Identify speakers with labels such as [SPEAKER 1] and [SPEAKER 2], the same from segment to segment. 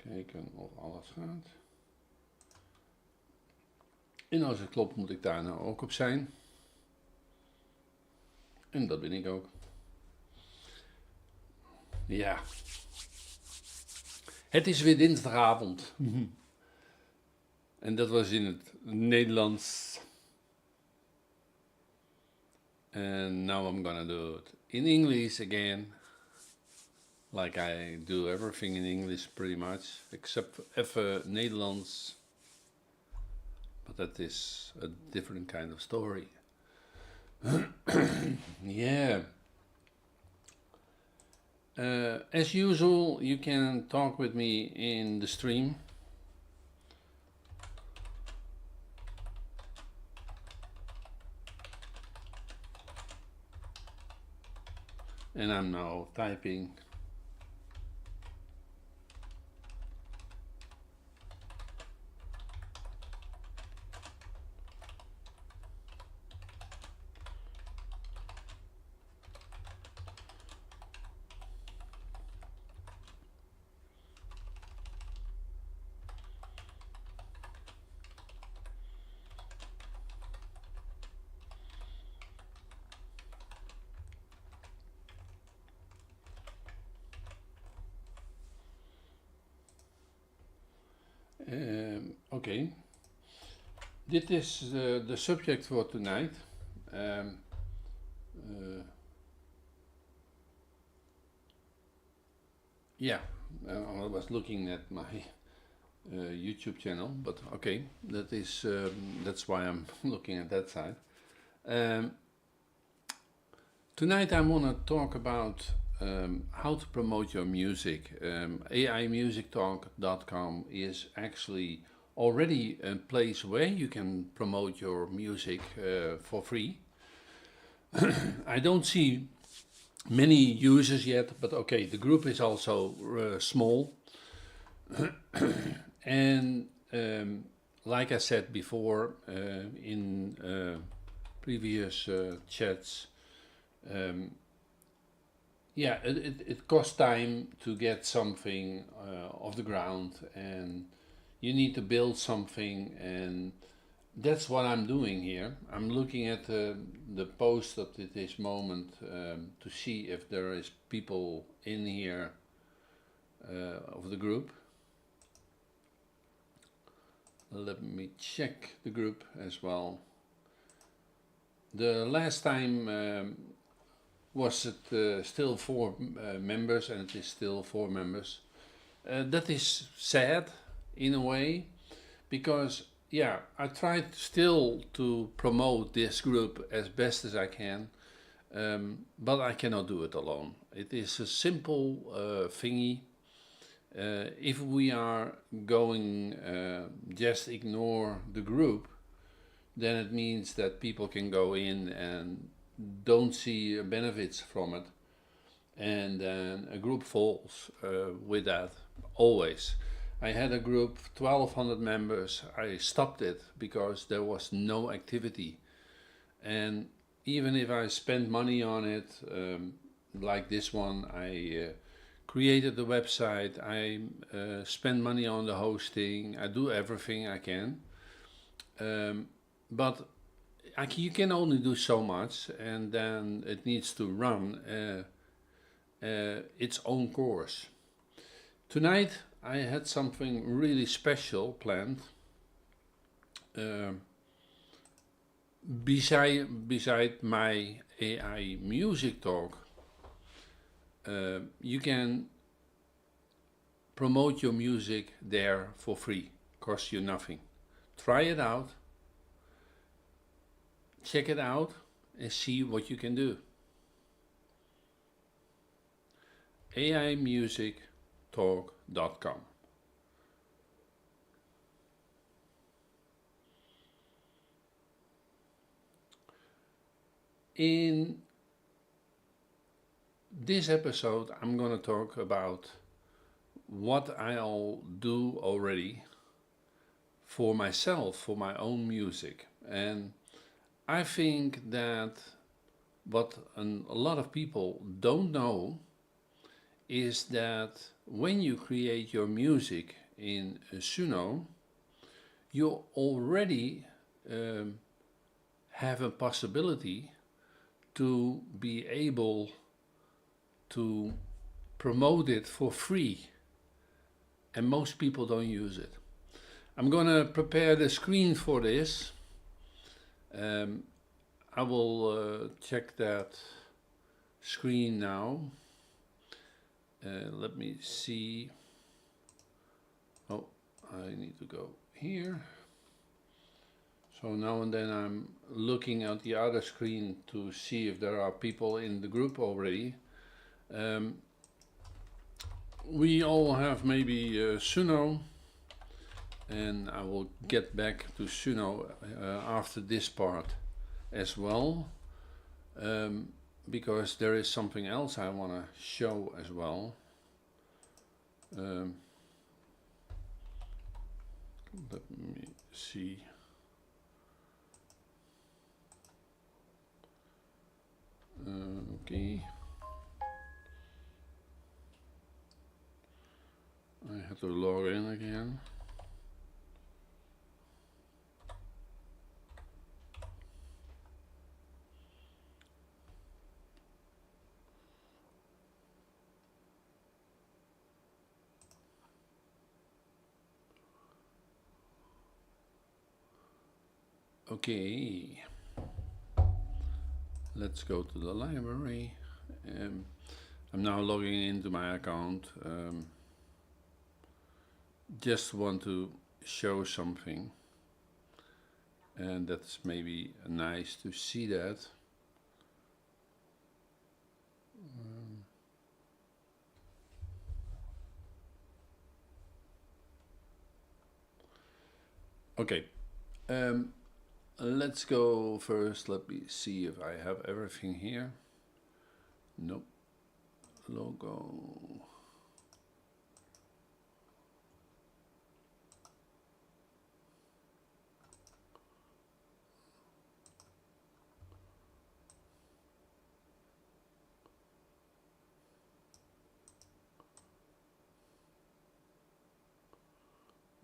[SPEAKER 1] Kijken of alles gaat. En als het klopt moet ik daar nou ook op zijn. En dat ben ik ook. Ja. Het is weer dinsdagavond. En dat was in het Nederlands. And now I'm gonna do it in English again. Like I do everything in English pretty much. Except even Nederlands. But that is a different kind of story. Yeah. As usual, you can talk with me in the stream. And I'm now typing. Okay. Dit is the subject for tonight. Yeah, I was looking at my YouTube channel, but okay, that's why I'm looking at that side. Tonight I want to talk about how to promote your music. AImusictalk.com is actually already a place where you can promote your music for free. I don't see many users yet, but okay, the group is also small. And like I said before in previous chats, yeah, it costs time to get something off the ground, and you need to build something, and that's what I'm doing here. I'm looking at the post at this moment to see if there is people in here of the group. Let me check the group as well. The last time was it still 4 members, and it is still 4 members. That is sad in a way, because yeah, I tried still to promote this group as best as I can, but I cannot do it alone. It is a simple thingy. If we are going just ignore the group, then it means that people can go in and don't see benefits from it, and then a group falls with that always. I had a group 1200 members. I stopped it because there was no activity, and even if I spent money on it, like this one, I created the website, I spend money on the hosting, I do everything I can, but you can only do so much, and then it needs to run its own course. Tonight I had something really special planned. Beside my AI music talk, you can promote your music there for free, costs you nothing. Try it out, check it out, and see what you can do. AImusictalk.com. In this episode, I'm going to talk about what I'll do already for myself, for my own music. And I think that what a lot of people don't know is that when you create your music in Suno, you already have a possibility to be able to promote it for free, and most people don't use it. I'm gonna prepare the screen for this. I will check that screen now. Let me see. Oh, I need to go here. So now and then I'm looking at the other screen to see if there are people in the group already. We all have maybe Suno, and I will get back to Suno after this part as well, because there is something else I want to show as well. Let me see. Okay. I have to log in again. Okay, let's go to the library. I'm now logging into my account. Just want to show something, and that's maybe nice to see that. Okay. Let's go first. Let me see if I have everything here. Nope. Logo.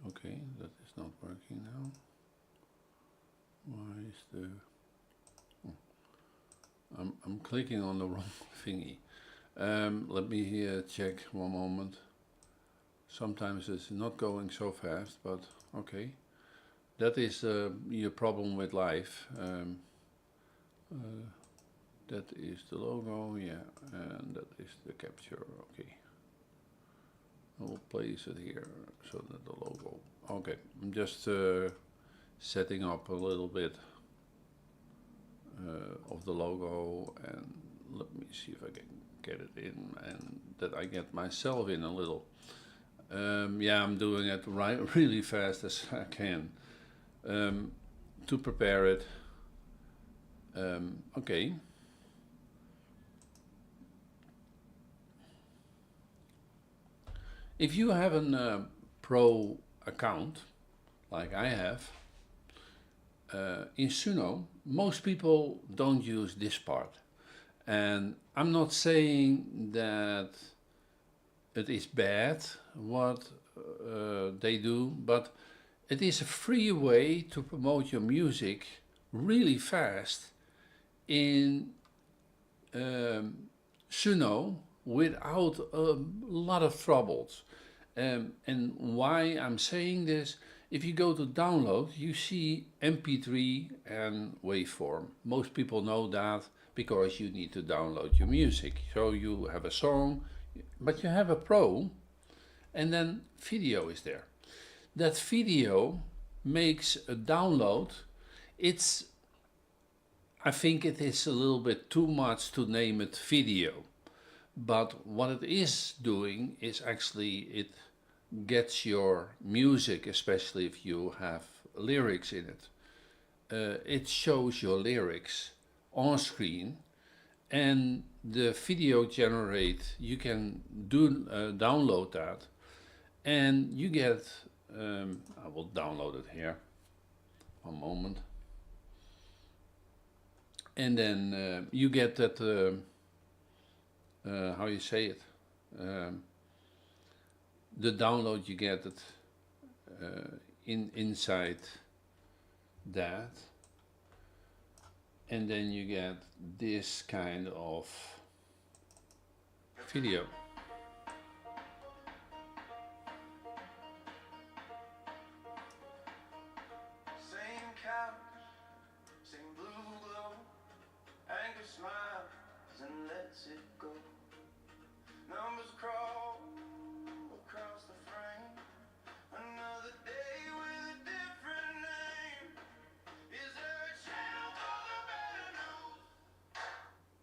[SPEAKER 1] Okay, that is not working now. Why is the... Oh. I'm clicking on the wrong thingy. Let me check one moment. Sometimes it's not going so fast, but okay. That is your problem with life. That is the logo, yeah, and that is the capture, okay. I will place it here so that the logo, okay. I'm just setting up a little bit of the logo, and let me see if I can get it in and that I get myself in a little. Yeah, I'm doing it really fast as I can to prepare it. Okay. If you have a pro account, like I have, in Suno, most people don't use this part. And I'm not saying that it is bad what they do, but it is a free way to promote your music really fast in Suno without a lot of troubles. And why I'm saying this, if you go to download, you see MP3 and waveform. Most people know that because you need to download your music. So you have a song, but you have a pro, and then video is there. That video makes a download. I think it is a little bit too much to name it video. But what it is doing is actually it gets your music, especially if you have lyrics in it. It shows your lyrics on screen, and the video you can download that, and you get, I will download it here, one moment, and then you get that, how you say it, Um, the download you get it inside that, and then you get this kind of video.
[SPEAKER 2] Same couch, same blue glow, anger smiles and lets it go. Numbers crawl across the frame. Another day with a different name. Is there a channel for the better news?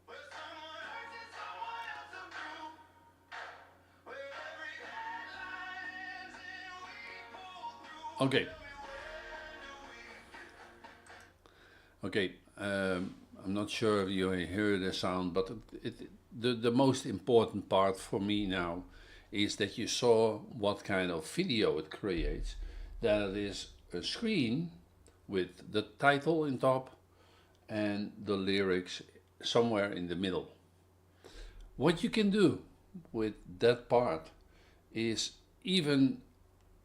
[SPEAKER 2] Where someone hurts and someone else is through? Where every headline ends and we pull through.
[SPEAKER 1] Okay. Okay, I'm not sure if you hear the sound, but the most important part for me now is that you saw what kind of video it creates. That it is a screen with the title in top and the lyrics somewhere in the middle. What you can do with that part is, even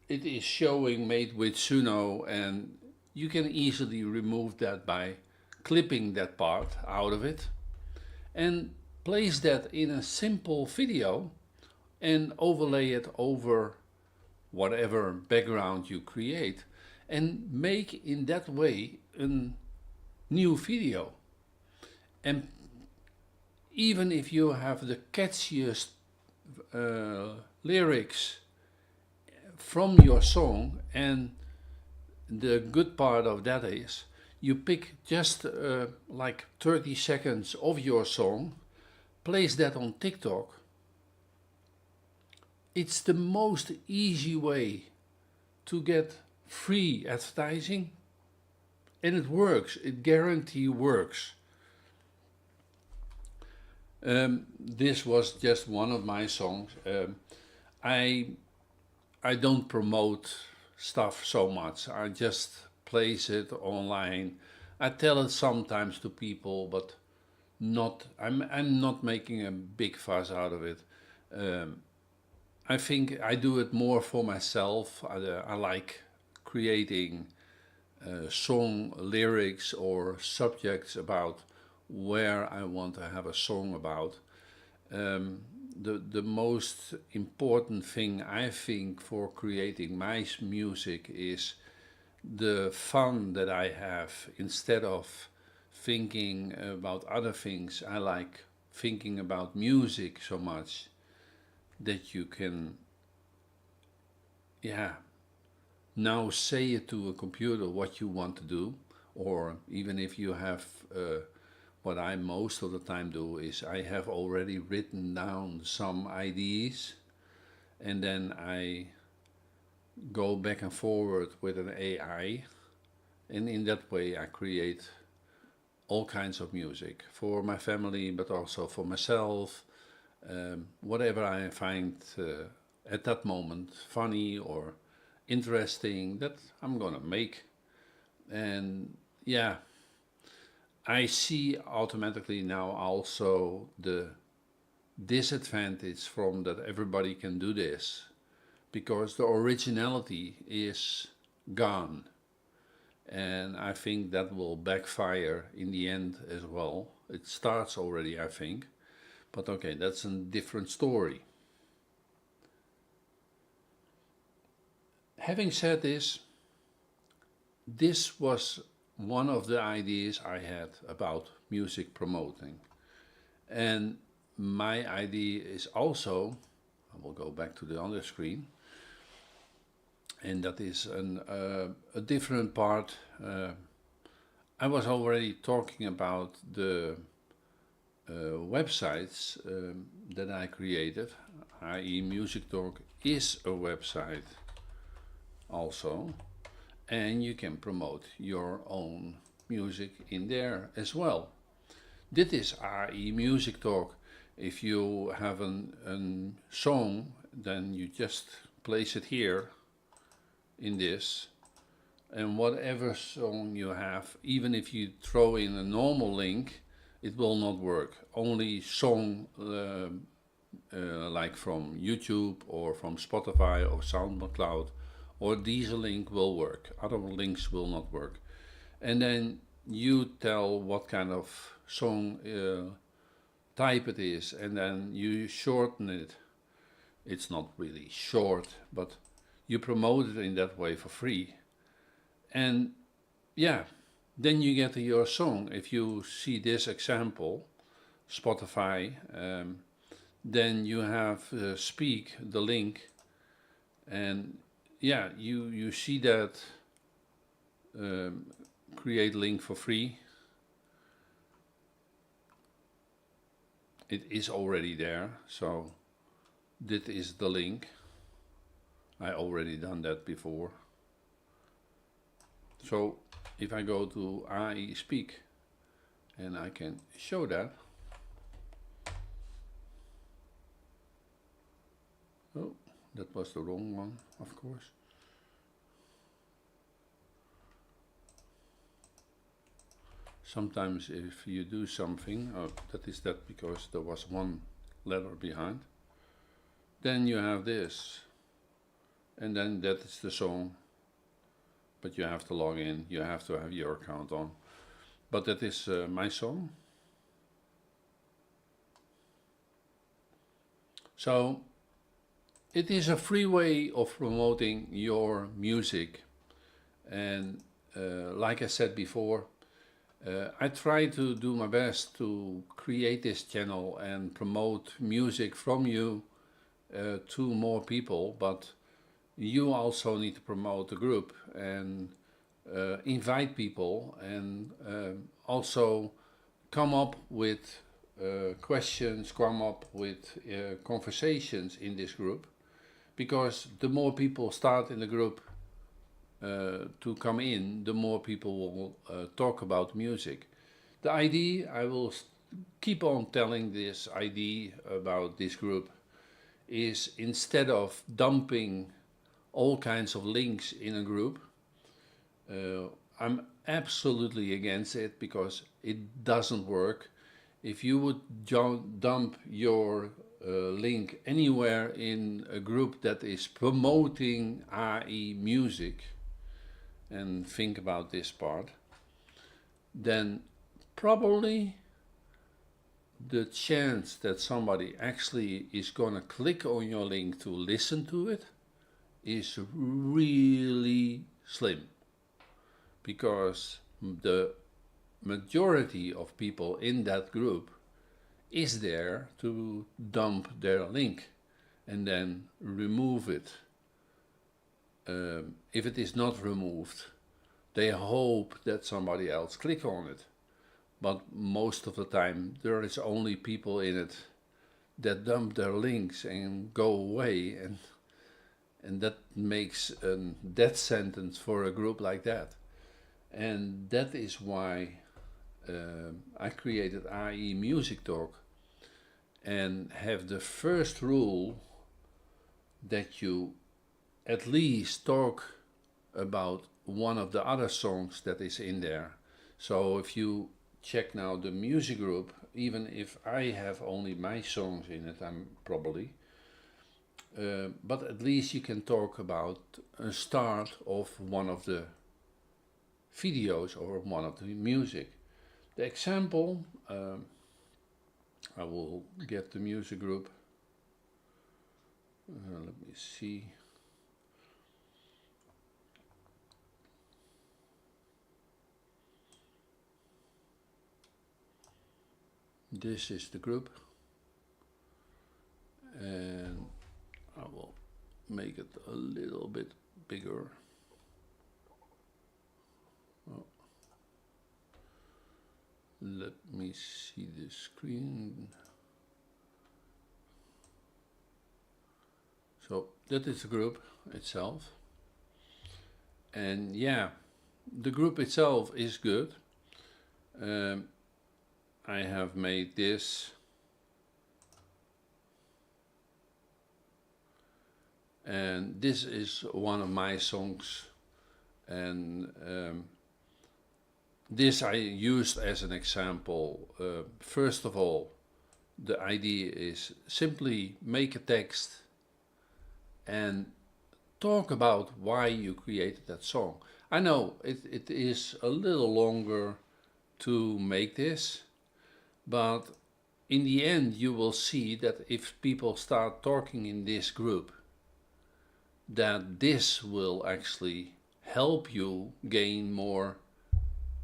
[SPEAKER 1] it is showing made with Suno, and you can easily remove that by clipping that part out of it and place that in a simple video and overlay it over whatever background you create, and make in that way a new video. And even if you have the catchiest lyrics from your song, and the good part of that is you pick just like 30 seconds of your song, place that on TikTok. It's the most easy way to get free advertising, and it works. It guarantee works. This was just one of my songs. I don't promote stuff so much. I just place it online. I tell it sometimes to people, but not. I'm not making a big fuss out of it. I think I do it more for myself. I like creating song lyrics or subjects about where I want to have a song about. The most important thing I think for creating my music is the fun that I have. Instead of thinking about other things, I like thinking about music so much that you can, now say it to a computer what you want to do. Or even if you have, what I most of the time do is I have already written down some ideas, and then I go back and forward with an AI, and in that way I create all kinds of music for my family, but also for myself. Whatever I find at that moment funny or interesting, that I'm gonna make. And yeah, I see automatically now also the disadvantage from that everybody can do this, because the originality is gone. And I think that will backfire in the end as well. It starts already, I think. But okay, that's a different story. Having said this, this was one of the ideas I had about music promoting. And my idea is also, I will go back to the other screen, and that is a different part. I was already talking about the websites that I created, i.e. Music Talk is a website also, and you can promote your own music in there as well. Dit is AI Music Talk. If you have a song, then you just place it here in this, and whatever song you have, even if you throw in a normal link, it will not work. Only song like from YouTube or from Spotify or SoundCloud, or Deezer link will work. Other links will not work. And then you tell what kind of song type it is, and then you shorten it. It's not really short, but you promote it in that way for free. And yeah, then you get your song. If you see this example, Spotify, then you have Speak, the link, and yeah, you see that create link for free. It is already there, so this is the link. I already done that before. So if I go to AI Speak, and I can show that. Oh, that was the wrong one, of course. Sometimes if you do something, that is that because there was one letter behind, then you have this, and then that is the song, but you have to log in, you have to have your account on. But that is my song. So it is a free way of promoting your music, and like I said before, I try to do my best to create this channel and promote music from you to more people, but you also need to promote the group and invite people, and also come up with questions, come up with conversations in this group, because the more people start in the group to come in, the more people will talk about music. The idea, I will keep on telling this idea about this group, is instead of dumping all kinds of links in a group, I'm absolutely against it, because it doesn't work. If you would dump your link anywhere in a group that is promoting AI music, and think about this part, then probably the chance that somebody actually is gonna click on your link to listen to it is really slim, because the majority of people in that group is there to dump their link and then remove it. If it is not removed, they hope that somebody else click on it. But most of the time there is only people in it that dump their links and go away, and that makes a death sentence for a group like that. And that is why I created AI Music Talk, and have the first rule that you at least talk about one of the other songs that is in there. So if you check now the music group, even if I have only my songs in it, I'm probably, but at least you can talk about a start of one of the videos or one of the music. The example, I will get the music group. Let me see. This is the group, and I will make it a little bit bigger. Oh. Let me see the screen. So that is the group itself, and yeah, the group itself is good. I have made this, and this is one of my songs, and this I used as an example. First of all, the idea is simply make a text and talk about why you created that song. I know it is a little longer to make this, but in the end you will see that if people start talking in this group, that this will actually help you gain more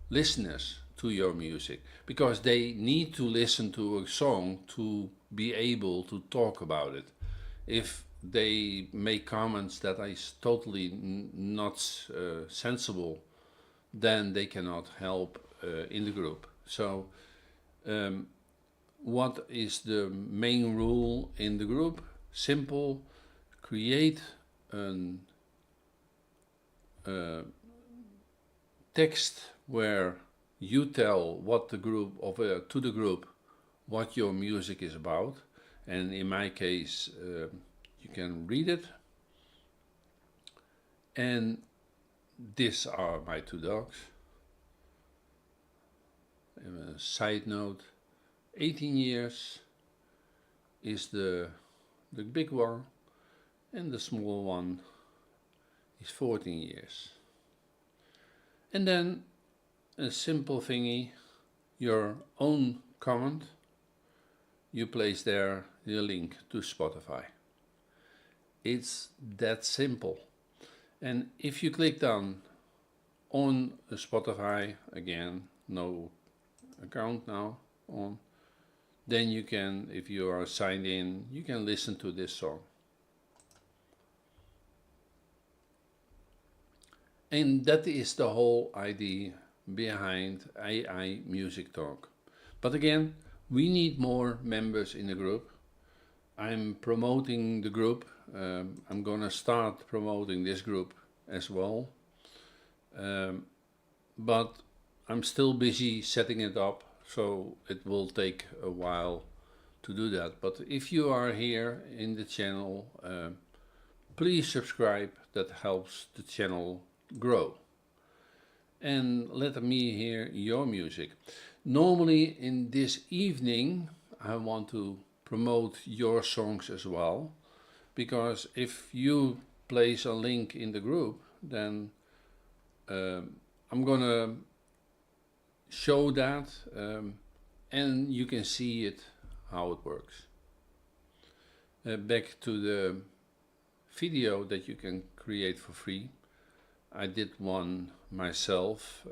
[SPEAKER 1] listeners to your music, because they need to listen to a song to be able to talk about it. If they make comments that is totally not sensible, then they cannot help in the group. So what is the main rule in the group? Simple: create a text where you tell what the group of to the group what your music is about, and in my case you can read it. And these are my two dogs. And a side note: 18 years is the big one, and the small one is 14 years. And then a simple thingy, your own comment, you place there the link to Spotify. It's that simple. And if you click down on Spotify, again, no account now on, then you can, if you are signed in, you can listen to this song. And that is the whole idea behind AI Music Talk. But again, we need more members in the group. I'm promoting the group. I'm gonna start promoting this group as well. But I'm still busy setting it up, so it will take a while to do that. But if you are here in the channel, please subscribe. That helps the channel grow. And let me hear your music. Normally in this evening I want to promote your songs as well, because if you place a link in the group, then I'm gonna show that and you can see it, how it works. Back to the video that you can create for free. I did one myself.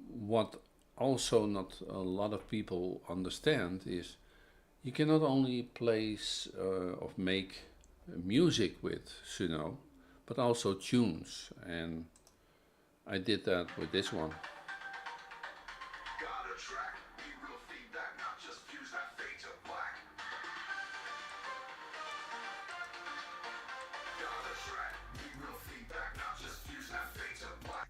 [SPEAKER 1] What also not a lot of people understand is you cannot only place or make music with Suno, but also tunes, and I did that with this one.
[SPEAKER 2] Got a track, be real feedback, not just fuse that fade to black. Got a track, be real feedback, not just fuse that fade to black.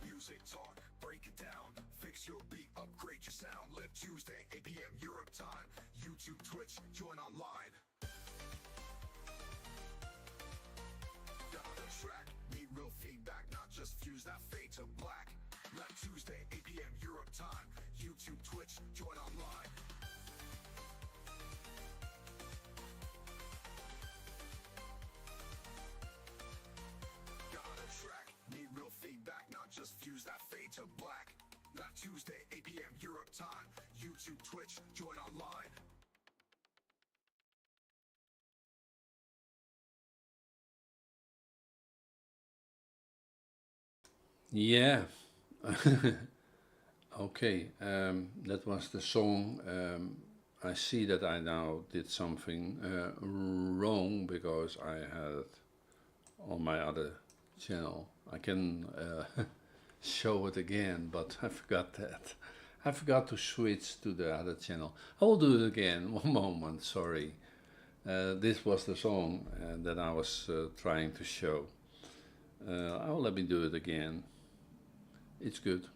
[SPEAKER 2] Music talk, break it down, fix your beat, upgrade your sound. Live Tuesday, 8 p.m. Europe time. YouTube, Twitch, join online. Got a track, need real feedback, not just fuse that fade to black. Live Tuesday, 8 p.m. Europe time. YouTube, Twitch, join online. Got a track, need real feedback, not just fuse that fade to black. Live Tuesday, 8 p.m. Europe time. YouTube, Twitch, join online.
[SPEAKER 1] Yeah. Okay, that was the song. I see that I now did something wrong, because I had it on my other channel. I can show it again, but I forgot that. I forgot to switch to the other channel. I will do it again. One moment, sorry. This was the song that I was trying to show. Let me do it again. It's good.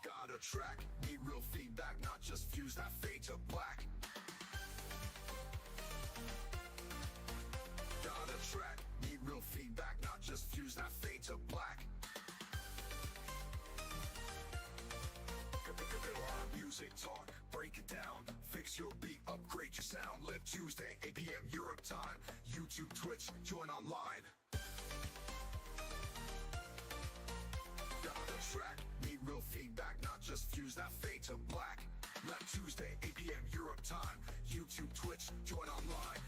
[SPEAKER 2] Got a track, need real feedback, not just fuse that fade to black.
[SPEAKER 3] that fade to black. Music talk, break it down. Fix your beat, upgrade your sound. Live Tuesday, 8 p.m. Europe time. YouTube, Twitch, join online. Got a track, need real feedback, not just views that fade to black. Live Tuesday, 8 p.m. Europe time. YouTube, Twitch, join online.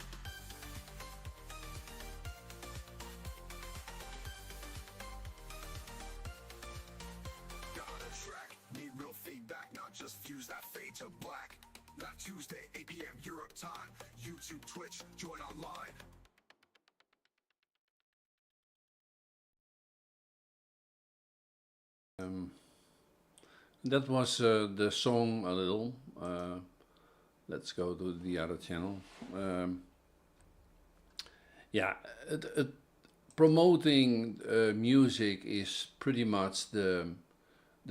[SPEAKER 3] Got a track, need real feedback, not just views that fade to black. Live Tuesday, 8 p.m. Europe time. YouTube, Twitch, join online.
[SPEAKER 1] That was the song a little. Let's go to the other channel. Yeah, promoting music is pretty much the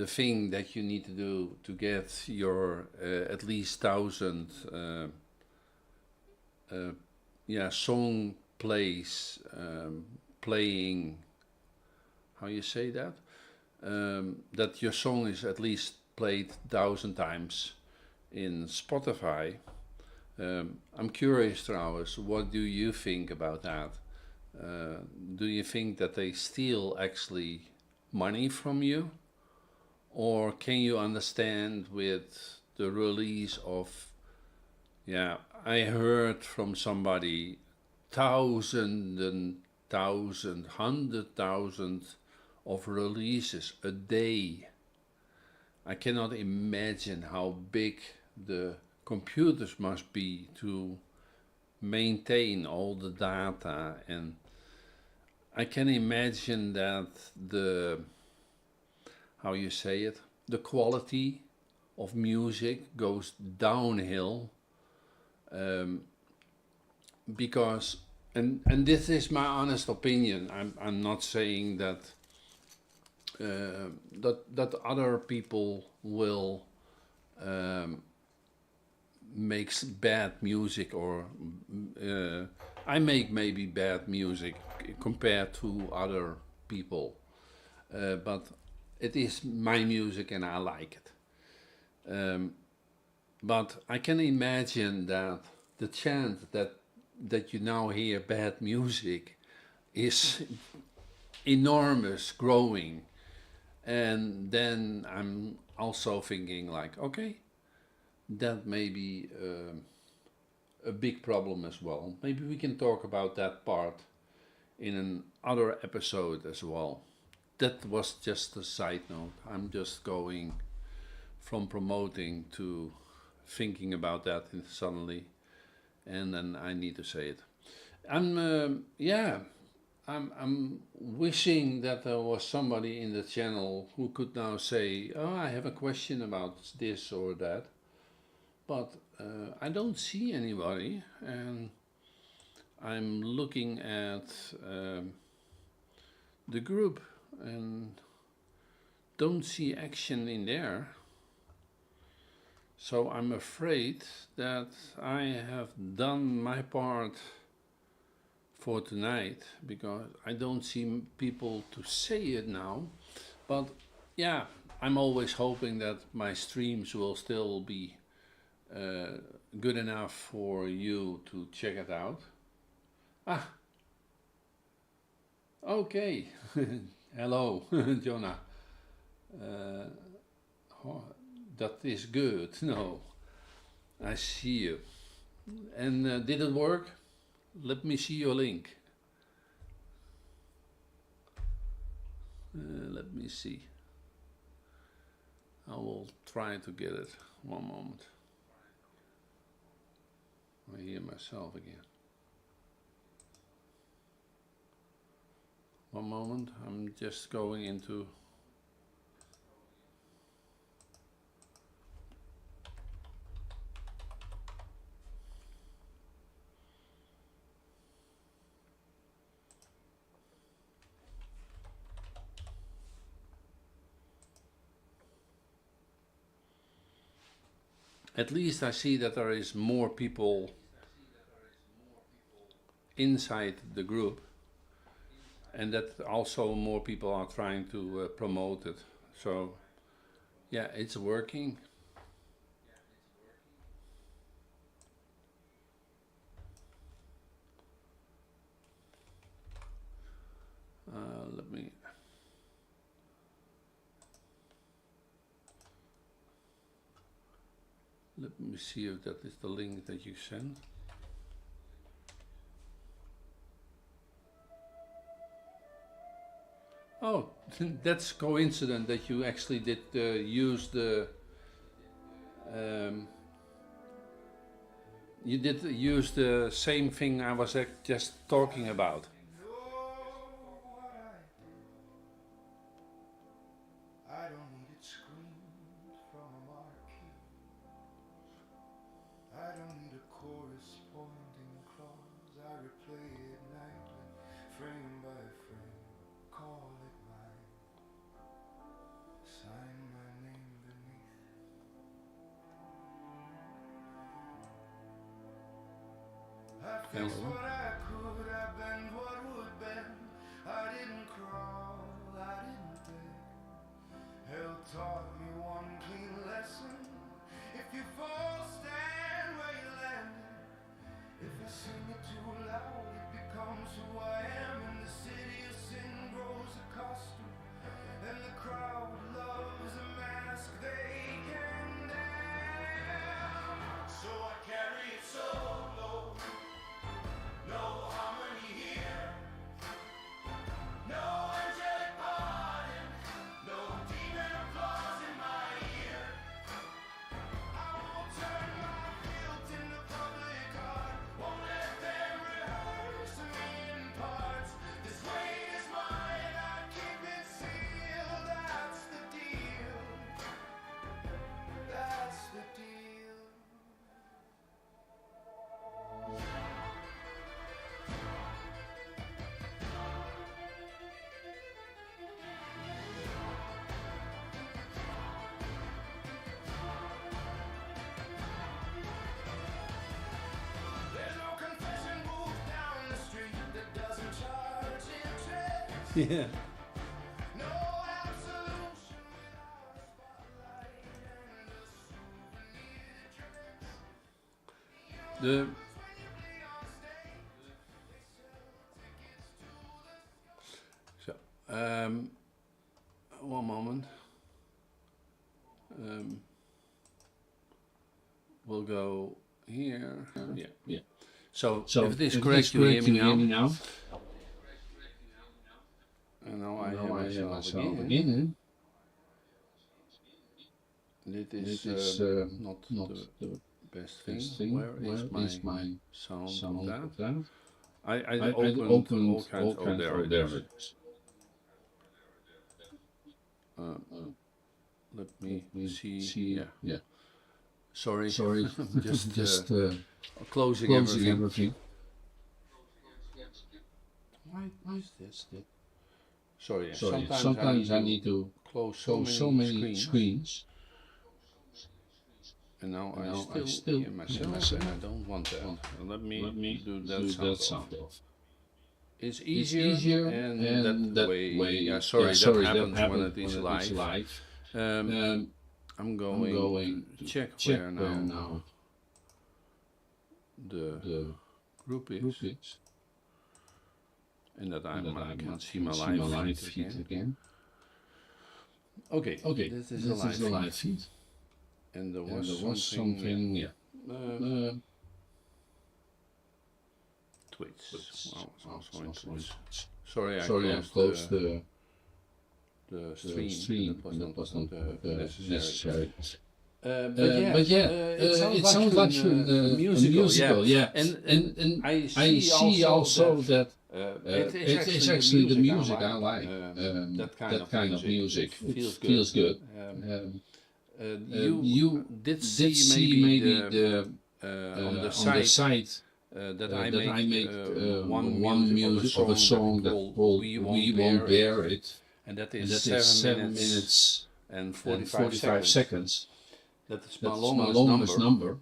[SPEAKER 1] thing that you need to do to get your at least 1,000 song plays, playing. How you say that? That your song is at least played 1,000 times in Spotify. I'm curious, Trouwens, what do you think about that? Do you think that they steal actually money from you? Or can you understand with the release of, I heard from somebody 1,000 and 1,000, 100,000 of releases a day. I cannot imagine how big the computers must be to maintain all the data, and I can imagine that the quality of music goes downhill, because and this is my honest opinion. I'm not saying that that other people will make bad music, or I make maybe bad music compared to other people, but it is my music and I like it. But I can imagine that the chance that you now hear bad music is enormous, growing. And then I'm also thinking like, okay, that may be a big problem as well. Maybe we can talk about that part in another episode as well. That was just a side note. I'm just going from promoting to thinking about that suddenly, and then I need to say it. I'm wishing that there was somebody in the channel who could now say, oh, I have a question about this or that. But I don't see anybody, and I'm looking at the group and don't see action in there. So I'm afraid that I have done my part for tonight, because I don't see people to say it now. But yeah, I'm always hoping that my streams will still be good enough for you to check it out. Okay. Hello, Jonah. That is good. No, I see you. And did it work? Let me see your link. Let me see. I will try to get it. One moment. I hear myself again. One moment. I'm just going into... At least I see that there is more people inside the group. and that also more people are trying to promote it. So yeah, it's working. Let me. Let me see if that is the link that you sent. Oh, that's coincident that you actually did use the. You did use the same thing I was just talking about.
[SPEAKER 2] I don't need it screamed from a marquee. I don't need a corresponding clause. I replay it nightly, frame by frame. Call it mine. Sign my name beneath. I fixed
[SPEAKER 1] Hello.
[SPEAKER 2] what I could. I bend what would bend. I didn't crawl. I didn't beg. Hell taught me one clean lesson. If you fall, stand where you landed. If I sing it too loud, it becomes who I am. In the city of sin grows a costume, and the crowd loves a mask they can damn. So I carry it solo. No harmony here. No angelic pardon. No demon applause in my ear. I won't turn my guilt into public art. Won't let them rehearse me in parts. This weight is mine. I keep it sealed. That's the deal. That's the deal. There's no confession booth down the street that doesn't charge interest.
[SPEAKER 1] Yeah.
[SPEAKER 2] No absolution without a spotlight and a souvenir dress.
[SPEAKER 1] The
[SPEAKER 2] When you bleed on stage, they sell tickets to the
[SPEAKER 1] so one moment. We'll go here. Yeah.
[SPEAKER 4] Yeah.
[SPEAKER 1] So,
[SPEAKER 4] So
[SPEAKER 1] if it is
[SPEAKER 4] if
[SPEAKER 1] correct,
[SPEAKER 4] it's
[SPEAKER 1] you hear me now.
[SPEAKER 4] now?
[SPEAKER 1] And now I
[SPEAKER 4] Now
[SPEAKER 1] hear
[SPEAKER 4] I hear
[SPEAKER 1] myself
[SPEAKER 4] myself
[SPEAKER 1] again.
[SPEAKER 4] again.
[SPEAKER 1] It
[SPEAKER 4] It
[SPEAKER 1] is
[SPEAKER 4] is
[SPEAKER 1] not
[SPEAKER 4] not
[SPEAKER 1] the
[SPEAKER 4] the
[SPEAKER 1] best thing.
[SPEAKER 4] best thing.
[SPEAKER 1] Where is my sound of
[SPEAKER 4] sound
[SPEAKER 1] that?
[SPEAKER 4] of that?
[SPEAKER 1] I
[SPEAKER 4] I
[SPEAKER 1] opened,
[SPEAKER 4] opened
[SPEAKER 1] all kinds. Oh, there it is. Let me see. Yeah.
[SPEAKER 4] Yeah.
[SPEAKER 1] Sorry.
[SPEAKER 4] Sorry,
[SPEAKER 1] Just,
[SPEAKER 4] just
[SPEAKER 1] closing,
[SPEAKER 4] closing
[SPEAKER 1] everything.
[SPEAKER 4] everything.
[SPEAKER 1] Why is this? Sorry. Yeah.
[SPEAKER 4] Sorry, sometimes I need to
[SPEAKER 1] close
[SPEAKER 4] close so many screens.
[SPEAKER 1] And now
[SPEAKER 4] And
[SPEAKER 1] I
[SPEAKER 4] now
[SPEAKER 1] still,
[SPEAKER 4] I still
[SPEAKER 1] hear myself,
[SPEAKER 4] hear myself.
[SPEAKER 1] and I don't want that. Let me do that sound.
[SPEAKER 4] sound off.
[SPEAKER 1] It's
[SPEAKER 4] It's
[SPEAKER 1] easier, and that way. Yeah, sorry, that happens when it is live. I'm going to check where now the group is, and that I can see my live feed again. Okay, this is a live feed. And there was something,
[SPEAKER 4] yeah.
[SPEAKER 1] Twitch. Wow, it's also in Twitch. Sorry, I
[SPEAKER 4] closed
[SPEAKER 1] closed
[SPEAKER 4] the
[SPEAKER 1] stream. That was not necessary.
[SPEAKER 4] necessary.
[SPEAKER 1] But yeah,
[SPEAKER 4] It sounds like
[SPEAKER 1] a
[SPEAKER 4] a
[SPEAKER 1] musical,
[SPEAKER 4] yeah.
[SPEAKER 1] And I
[SPEAKER 4] I see also
[SPEAKER 1] that
[SPEAKER 4] that it is actually the music I like.
[SPEAKER 1] that kind of music. It
[SPEAKER 4] feels good.
[SPEAKER 1] You did see maybe the on the site that I make one music of a song that called We Won't Bear It, and that is 7 minutes and 45 seconds. That is my longest number.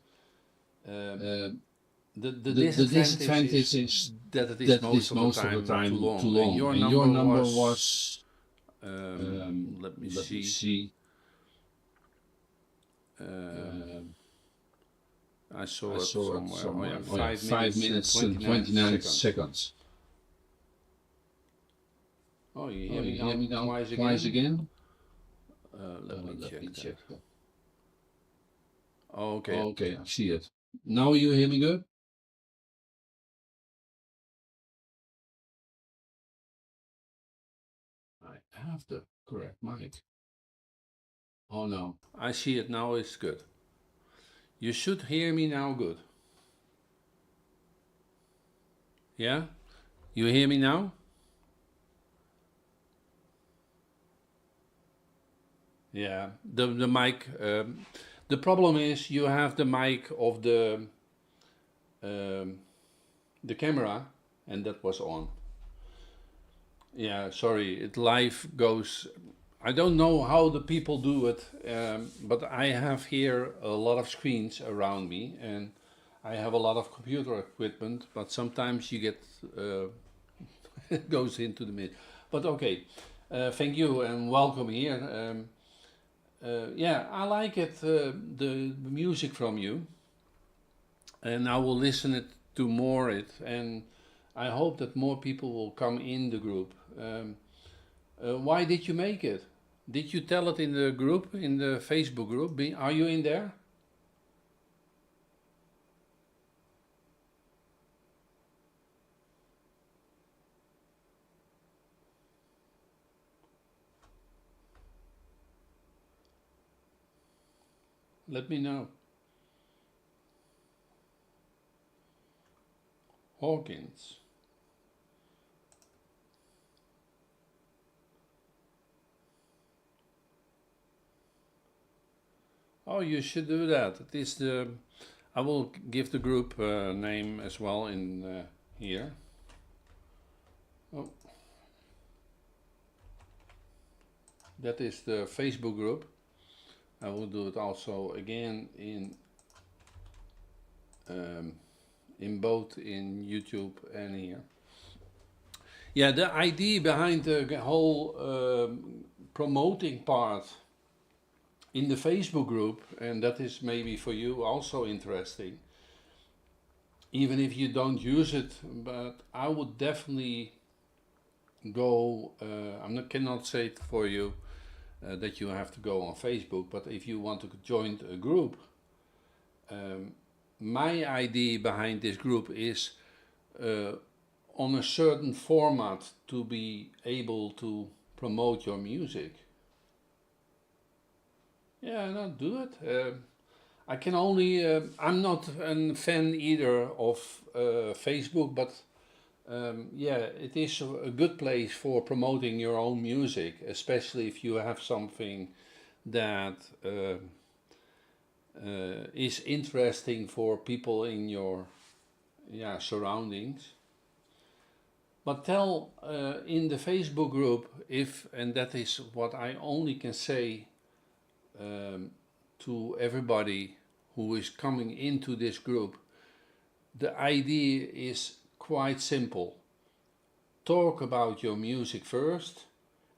[SPEAKER 1] The
[SPEAKER 4] The
[SPEAKER 1] disadvantage
[SPEAKER 4] disadvantage
[SPEAKER 1] is
[SPEAKER 4] is
[SPEAKER 1] that it is
[SPEAKER 4] that it
[SPEAKER 1] most
[SPEAKER 4] is
[SPEAKER 1] of the
[SPEAKER 4] most of the
[SPEAKER 1] time
[SPEAKER 4] time
[SPEAKER 1] too long.
[SPEAKER 4] too long.
[SPEAKER 1] And your number was, let me
[SPEAKER 4] let me
[SPEAKER 1] see,
[SPEAKER 4] see.
[SPEAKER 1] um, I
[SPEAKER 4] I
[SPEAKER 1] saw it
[SPEAKER 4] saw it
[SPEAKER 1] somewhere. Oh yeah,
[SPEAKER 4] somewhere. Oh yeah,
[SPEAKER 1] 5 minutes and 29 seconds.
[SPEAKER 4] seconds.
[SPEAKER 1] Oh, you
[SPEAKER 4] Oh,
[SPEAKER 1] hear me
[SPEAKER 4] you hear me
[SPEAKER 1] now
[SPEAKER 4] now
[SPEAKER 1] twice again?
[SPEAKER 4] again?
[SPEAKER 1] Let me
[SPEAKER 4] Let
[SPEAKER 1] check
[SPEAKER 4] me
[SPEAKER 1] that.
[SPEAKER 4] check that.
[SPEAKER 1] Oh, okay.
[SPEAKER 4] Okay, I see it. Now you hear me good? I have the correct mic. Oh no.
[SPEAKER 1] I see it now. It's good. You should hear me now good. Yeah? You hear me now? Yeah. The mic. The problem is you have the mic of um, the camera, and that was on. Yeah. Sorry. It live goes. I don't know how the people do it, but I have here a lot of screens around me, and I have a lot of computer equipment. But sometimes you get it goes into the mid. But okay, thank you and welcome here. Yeah, I like it, the music from you, and I will listen it to more it, and I hope that more people will come in the group. Why did you make it? Did you tell it in the group, in the Facebook group? Are you in there? Let me know. Hawkins. Oh, you should do that. It is the. I will give the group name as well in here. Oh, that is the Facebook group. I will do it also again in both in YouTube and here. Yeah, the idea behind the whole promoting part in the Facebook group, and that is maybe for you also interesting, even if you don't use it, but I would definitely go. Cannot say it for you that you have to go on Facebook, but if you want to join a group, my idea behind this group is on a certain format to be able to promote your music. Yeah, no, do it. I can only. I'm not a fan either of Facebook, but yeah, it is a good place for promoting your own music, especially if you have something that is interesting for people in your surroundings. But tell in the Facebook group if, and that is what I only can say to everybody who is coming into this group, the idea is quite simple. Talk about your music first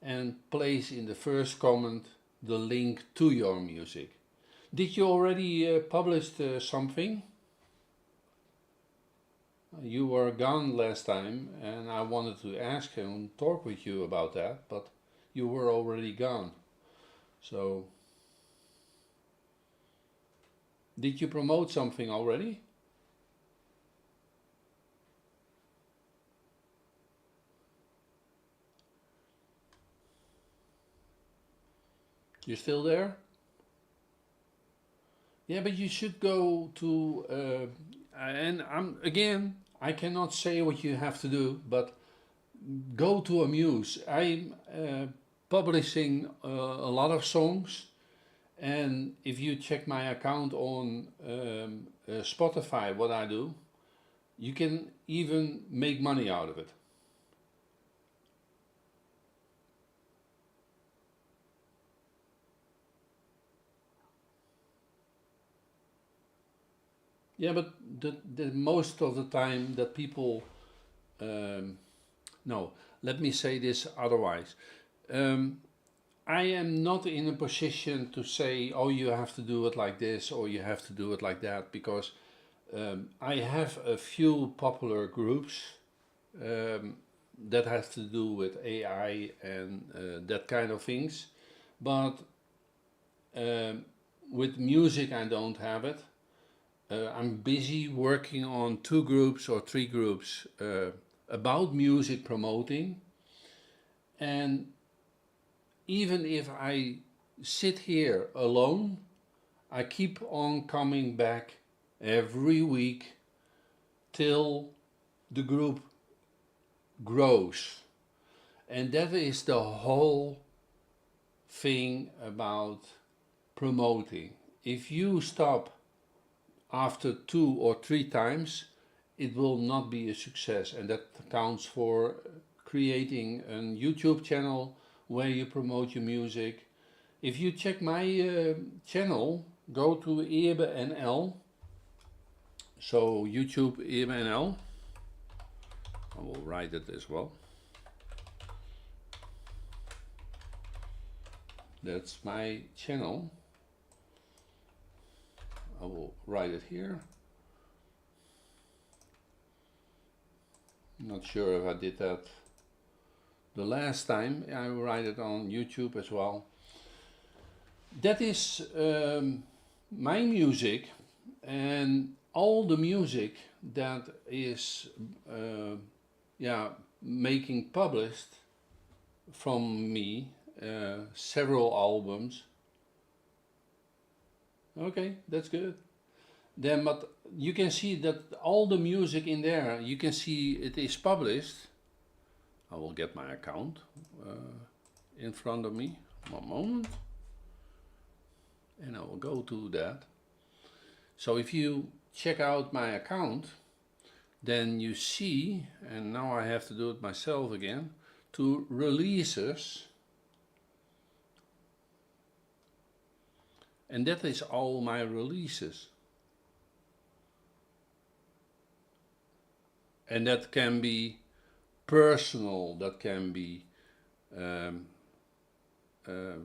[SPEAKER 1] and place in the first comment the link to your music. Did you already publish something? You were gone last time and I wanted to ask and talk with you about that, but you were already gone. So, did you promote something already? You still there? Yeah, but you should go to, and I cannot say what you have to do, but go to Amuse. I'm publishing a lot of songs, and if you check my account on Spotify, what I do, you can even make money out of it. Yeah, but the most of the time that people, no, let me say this otherwise. I am not in a position to say, oh, you have to do it like this or you have to do it like that, because I have a few popular groups that have to do with AI and that kind of things, but with music I don't have it. I'm busy working on 2 groups or 3 groups about music promoting, and even if I sit here alone, I keep on coming back every week till the group grows. And that is the whole thing about promoting. If you stop after 2 or 3 times, it will not be a success, and that counts for creating a YouTube channel where you promote your music. If you check my channel, go to Eebe NL, so YouTube Eebe NL, I will write it as well. That's my channel. I will write it here. Not sure if I did that the last time. I will write it on YouTube as well. That is my music, and all the music that is making published from me, several albums. Okay, that's good. Then, but you can see that all the music in there, you can see it is published. I will get my account in front of me. One moment. And I will go to that. So if you check out my account, then you see, and now I have to do it myself again, to releases. And that is all my releases. And that can be personal, that can be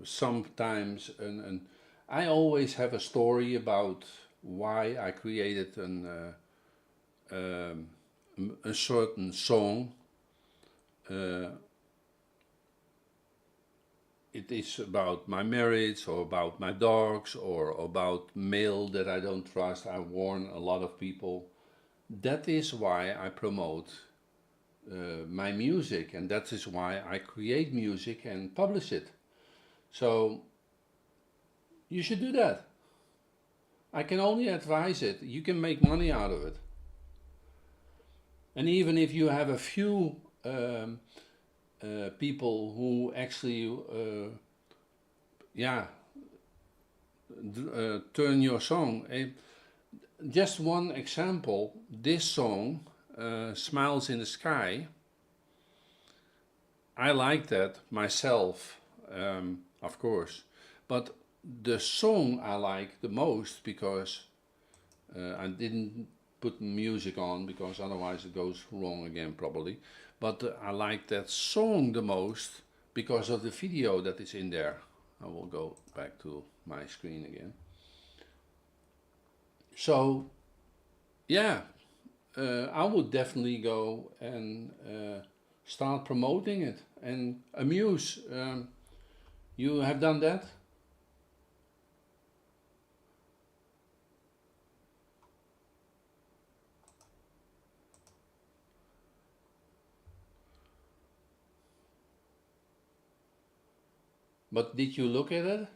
[SPEAKER 1] sometimes, I always have a story about why I created a certain song. It is about my marriage, or about my dogs, or about mail that I don't trust. I warn a lot of people. That is why I promote my music, and that is why I create music and publish it. So you should do that. I can only advise it. You can make money out of it. And even if you have a few people who actually turn your song. Just one example, this song, Smiles in the Sky, I like that myself, of course, but the song I like the most, because I didn't put music on, because otherwise it goes wrong again probably, but I like that song the most because of the video that is in there. I will go back to my screen again. So yeah, I would definitely go and start promoting it. And Amuse, you have done that? But did you look at it?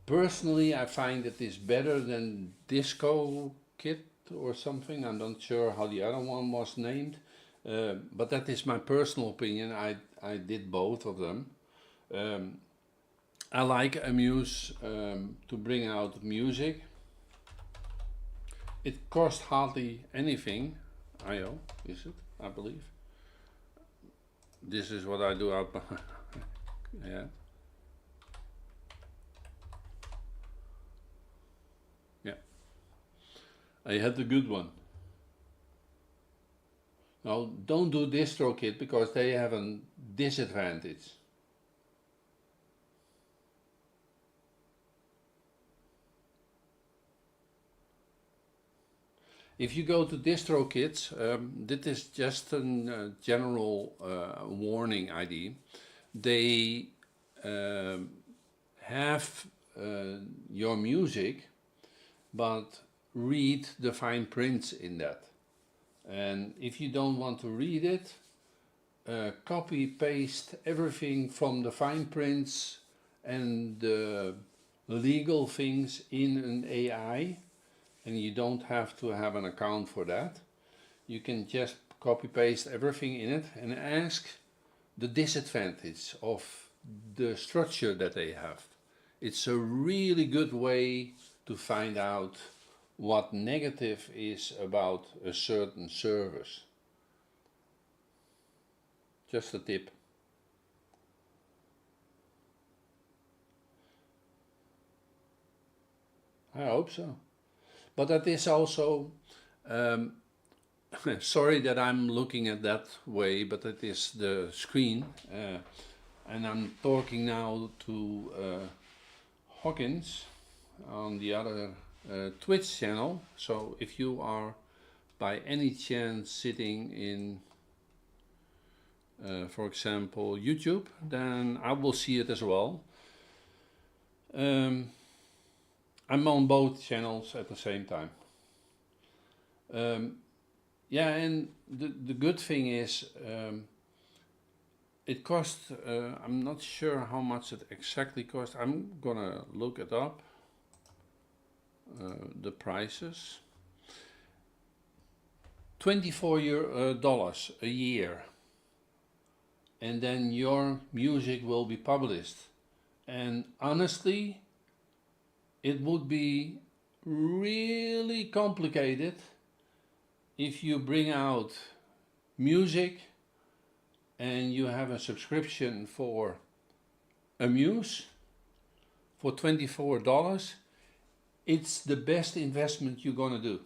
[SPEAKER 1] Personally, I find it is better than Disco Kit or something. I'm not sure how the other one was named, but that is my personal opinion. I did both of them. I like Amuse to bring out music. It cost hardly anything. IO, is it? I believe. this is what I do out. Yeah. Yeah. I had the good one. Now, don't do DistroKid because they have a disadvantage. If you go to DistroKids, this is just a general warning ID. They have your music, but read the fine prints in that. And if you don't want to read it, copy paste everything from the fine prints and the legal things in an AI, and you don't have to have an account for that. You can just copy paste everything in it and ask the disadvantage of the structure that they have. It's a really good way to find out what negative is about a certain service. Just a tip. I hope so. But that is also, sorry that I'm looking at that way, but it is the screen. And I'm talking now to Hawkins on the other Twitch channel. So if you are by any chance sitting in, for example, YouTube, then I will see it as well. I'm on both channels at the same time. Yeah, and the good thing is it costs, I'm not sure how much it exactly costs. I'm gonna look it up, the prices. $24 a year. And then your music will be published. And honestly, it would be really complicated if you bring out music and you have a subscription for Amuse for $24. It's the best investment you're gonna do.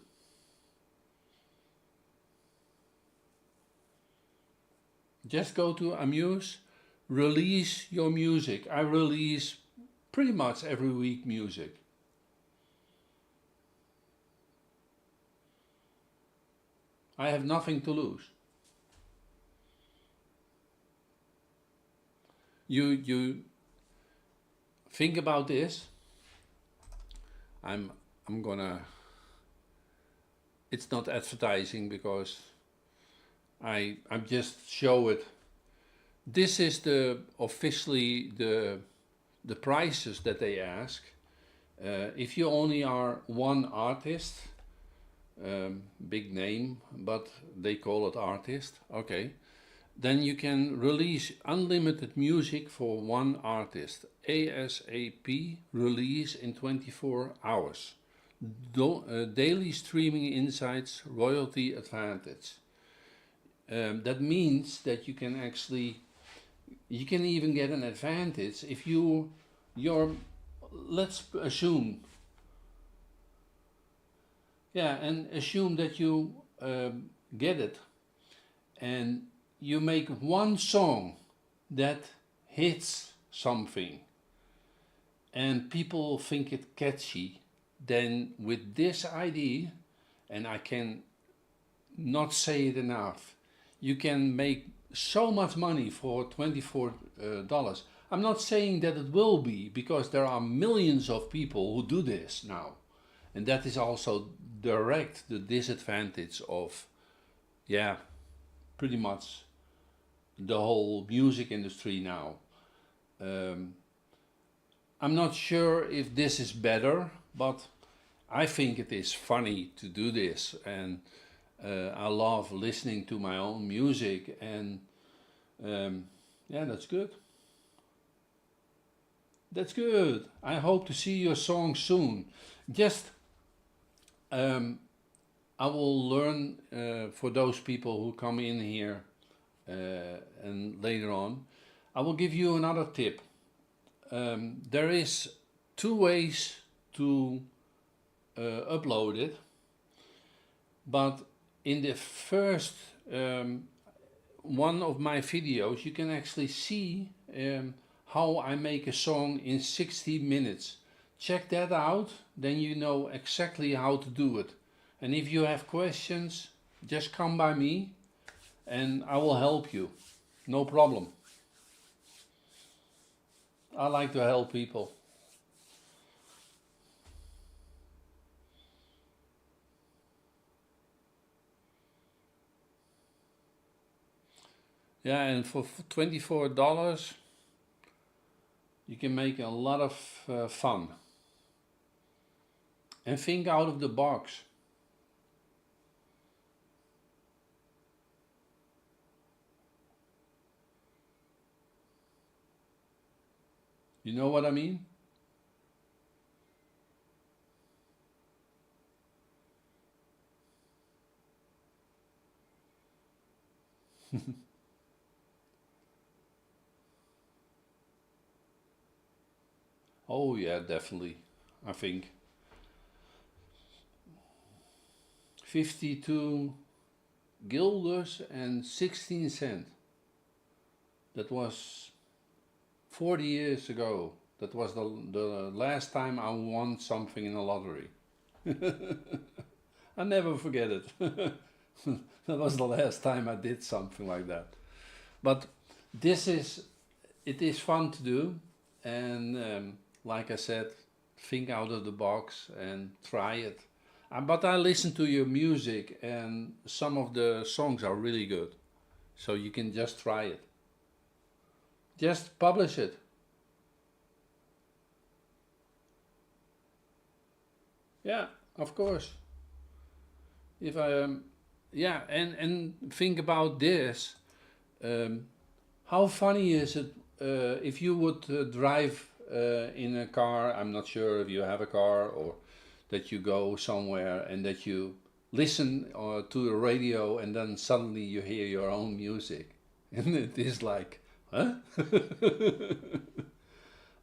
[SPEAKER 1] Just go to Amuse, release your music. I release pretty much every week music. I have nothing to lose. You think about this. I'm gonna, it's not advertising because I just show it. This is the officially the prices that they ask. If you only are one artist, big name, but they call it artist, okay, then you can release unlimited music for one artist, ASAP, release in 24 hours. Daily streaming insights, royalty advantage. That means that you can actually, you can even get an advantage if let's assume, yeah, and assume that you get it and you make one song that hits something and people think it catchy, then with this idea, and I can not say it enough, you can make so much money for $24. I'm not saying that it will be, because there are millions of people who do this now. And that is also the disadvantage of, yeah, pretty much the whole music industry now. I'm not sure if this is better, but I think it is funny to do this, and I love listening to my own music, and yeah, that's good. That's good. I hope to see your song soon. Just, I will learn for those people who come in here and later on. I will give you another tip. There is two ways to upload it, but in the first one of my videos you can actually see how I make a song in 60 minutes. Check that out, then you know exactly how to do it. And if you have questions, just come by me and I will help you. No problem. I like to help people. Yeah, and for $24 you can make a lot of fun. And think out of the box. You know what I mean? Oh yeah, definitely. I think 52 guilders and 16 cents. That was 40 years ago. That was the last time I won something in a lottery. I never forget it. That was the last time I did something like that. But it is fun to do, and like I said, think out of the box and try it. But I listen to your music, and some of the songs are really good, so you can just try it. Just publish it. Yeah, of course. If I yeah, and think about this. Um, how funny is it if you would drive in a car? I'm not sure if you have a car, or that you go somewhere and that you listen to the radio and then suddenly you hear your own music. And it is like, huh?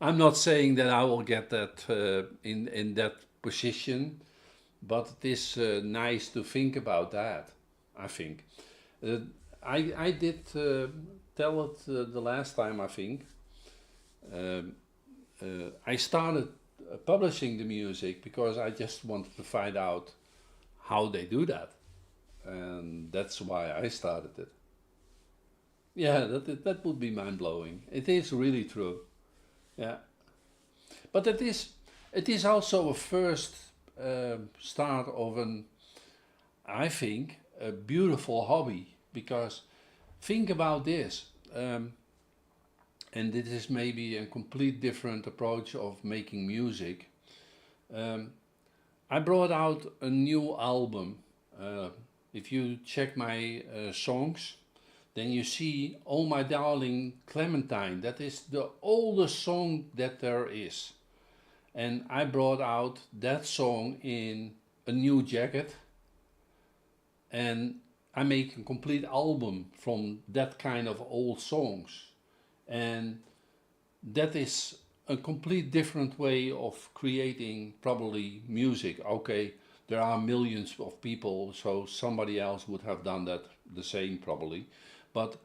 [SPEAKER 1] I'm not saying that I will get that in that position, but it is nice to think about that, I think. Uh, I did tell it the last time, I think. Um, I started publishing the music because I just wanted to find out how they do that. And that's why I started it. Yeah, that would be mind blowing. It is really true. Yeah, but it is also a first start of an, I think, a beautiful hobby, because think about this, and this is maybe a complete different approach of making music. Um, I brought out a new album. If you check my songs, then you see "Oh My Darling Clementine." That is the oldest song that there is. And I brought out that song in a new jacket, and I make a complete album from that kind of old songs. And that is a complete different way of creating probably music. Okay, there are millions of people, so somebody else would have done that the same probably. But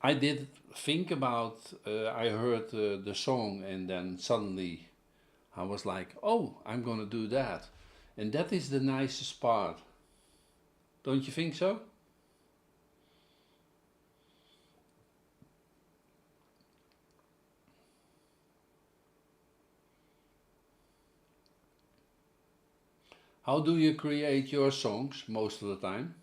[SPEAKER 1] I did think about, I heard the song, and then suddenly I was like, oh, I'm gonna do that. And that is the nicest part. Don't you think so? How do you create your songs most of the time?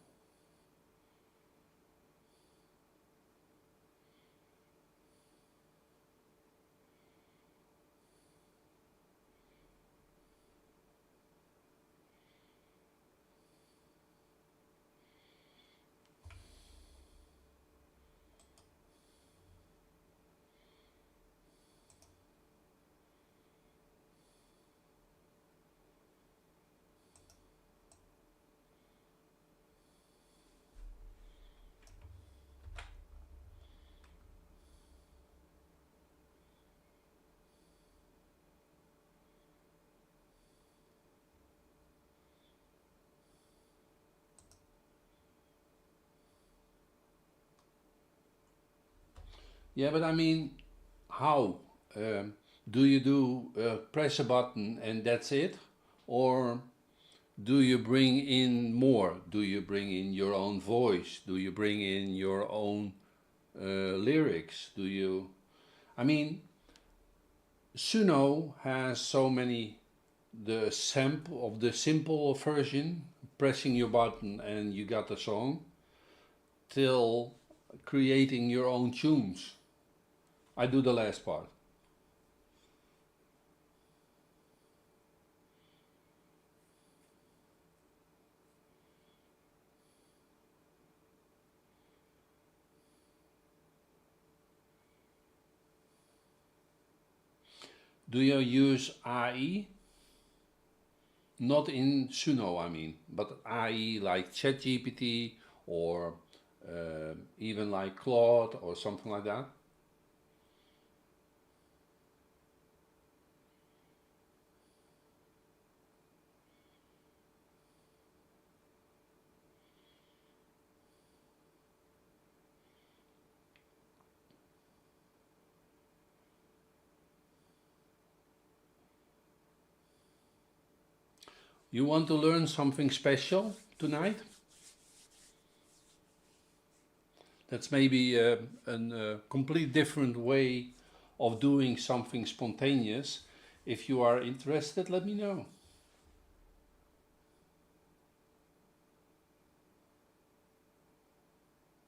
[SPEAKER 1] Yeah, but I mean, how? Do you press a button and that's it? Or do you bring in more? Do you bring in your own voice? Do you bring in your own lyrics? I mean, Suno has so many, the sample of the simple version, pressing your button and you got the song, till creating your own tunes. I do the last part. Do you use AI? Not in Suno, I mean, but AI like ChatGPT or even like Claude or something like that? You want to learn something special tonight? That's maybe a complete different way of doing something spontaneous. If you are interested, let me know.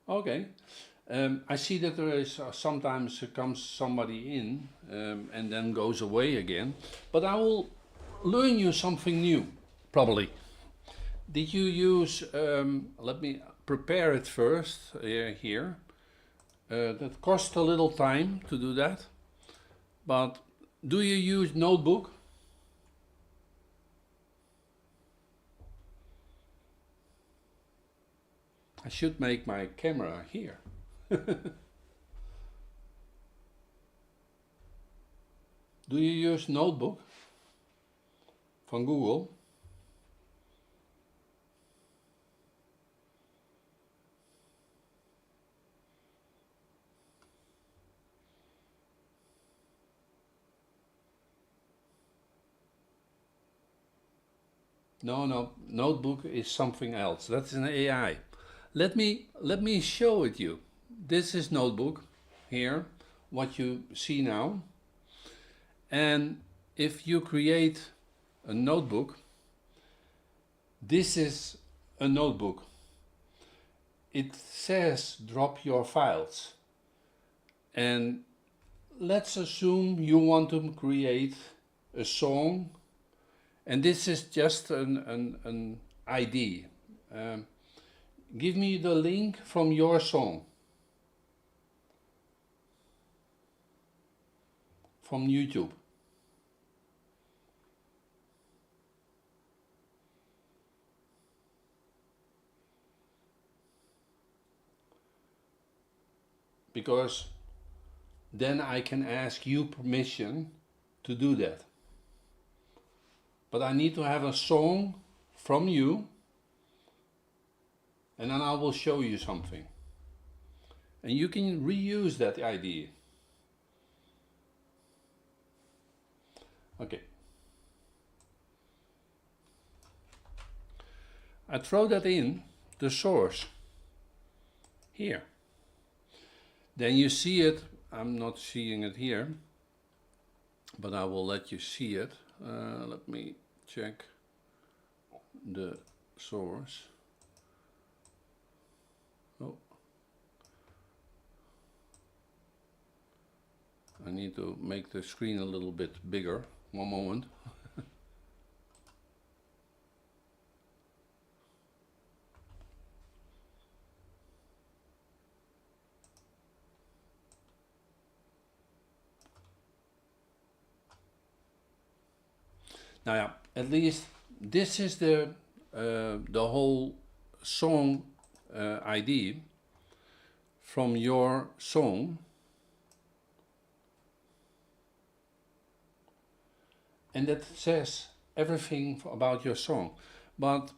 [SPEAKER 1] Okay. I see that there is sometimes comes somebody in and then goes away again, but I will learn you something new, probably. Did you use, let me prepare it first here. That costs a little time to do that, but do you use Notebook? I should make my camera here. Do you use Notebook van Google? No, Notebook is something else. That's an AI. Let me show it you. This is Notebook here, what you see now. And if you create a notebook, this is a notebook. It says drop your files. And let's assume you want to create a song, and this is just an ID. Give me the link from your song, from YouTube. Because then I can ask you permission to do that. But I need to have a song from you, and then I will show you something. And you can reuse that idea. Okay. I throw that in the source here. Then you see it. I'm not seeing it here, but I will let you see it. Let me check the source. Oh, I need to make the screen a little bit bigger. One moment. Now, yeah, at least this is the whole song ID from your song, and that says everything about your song. But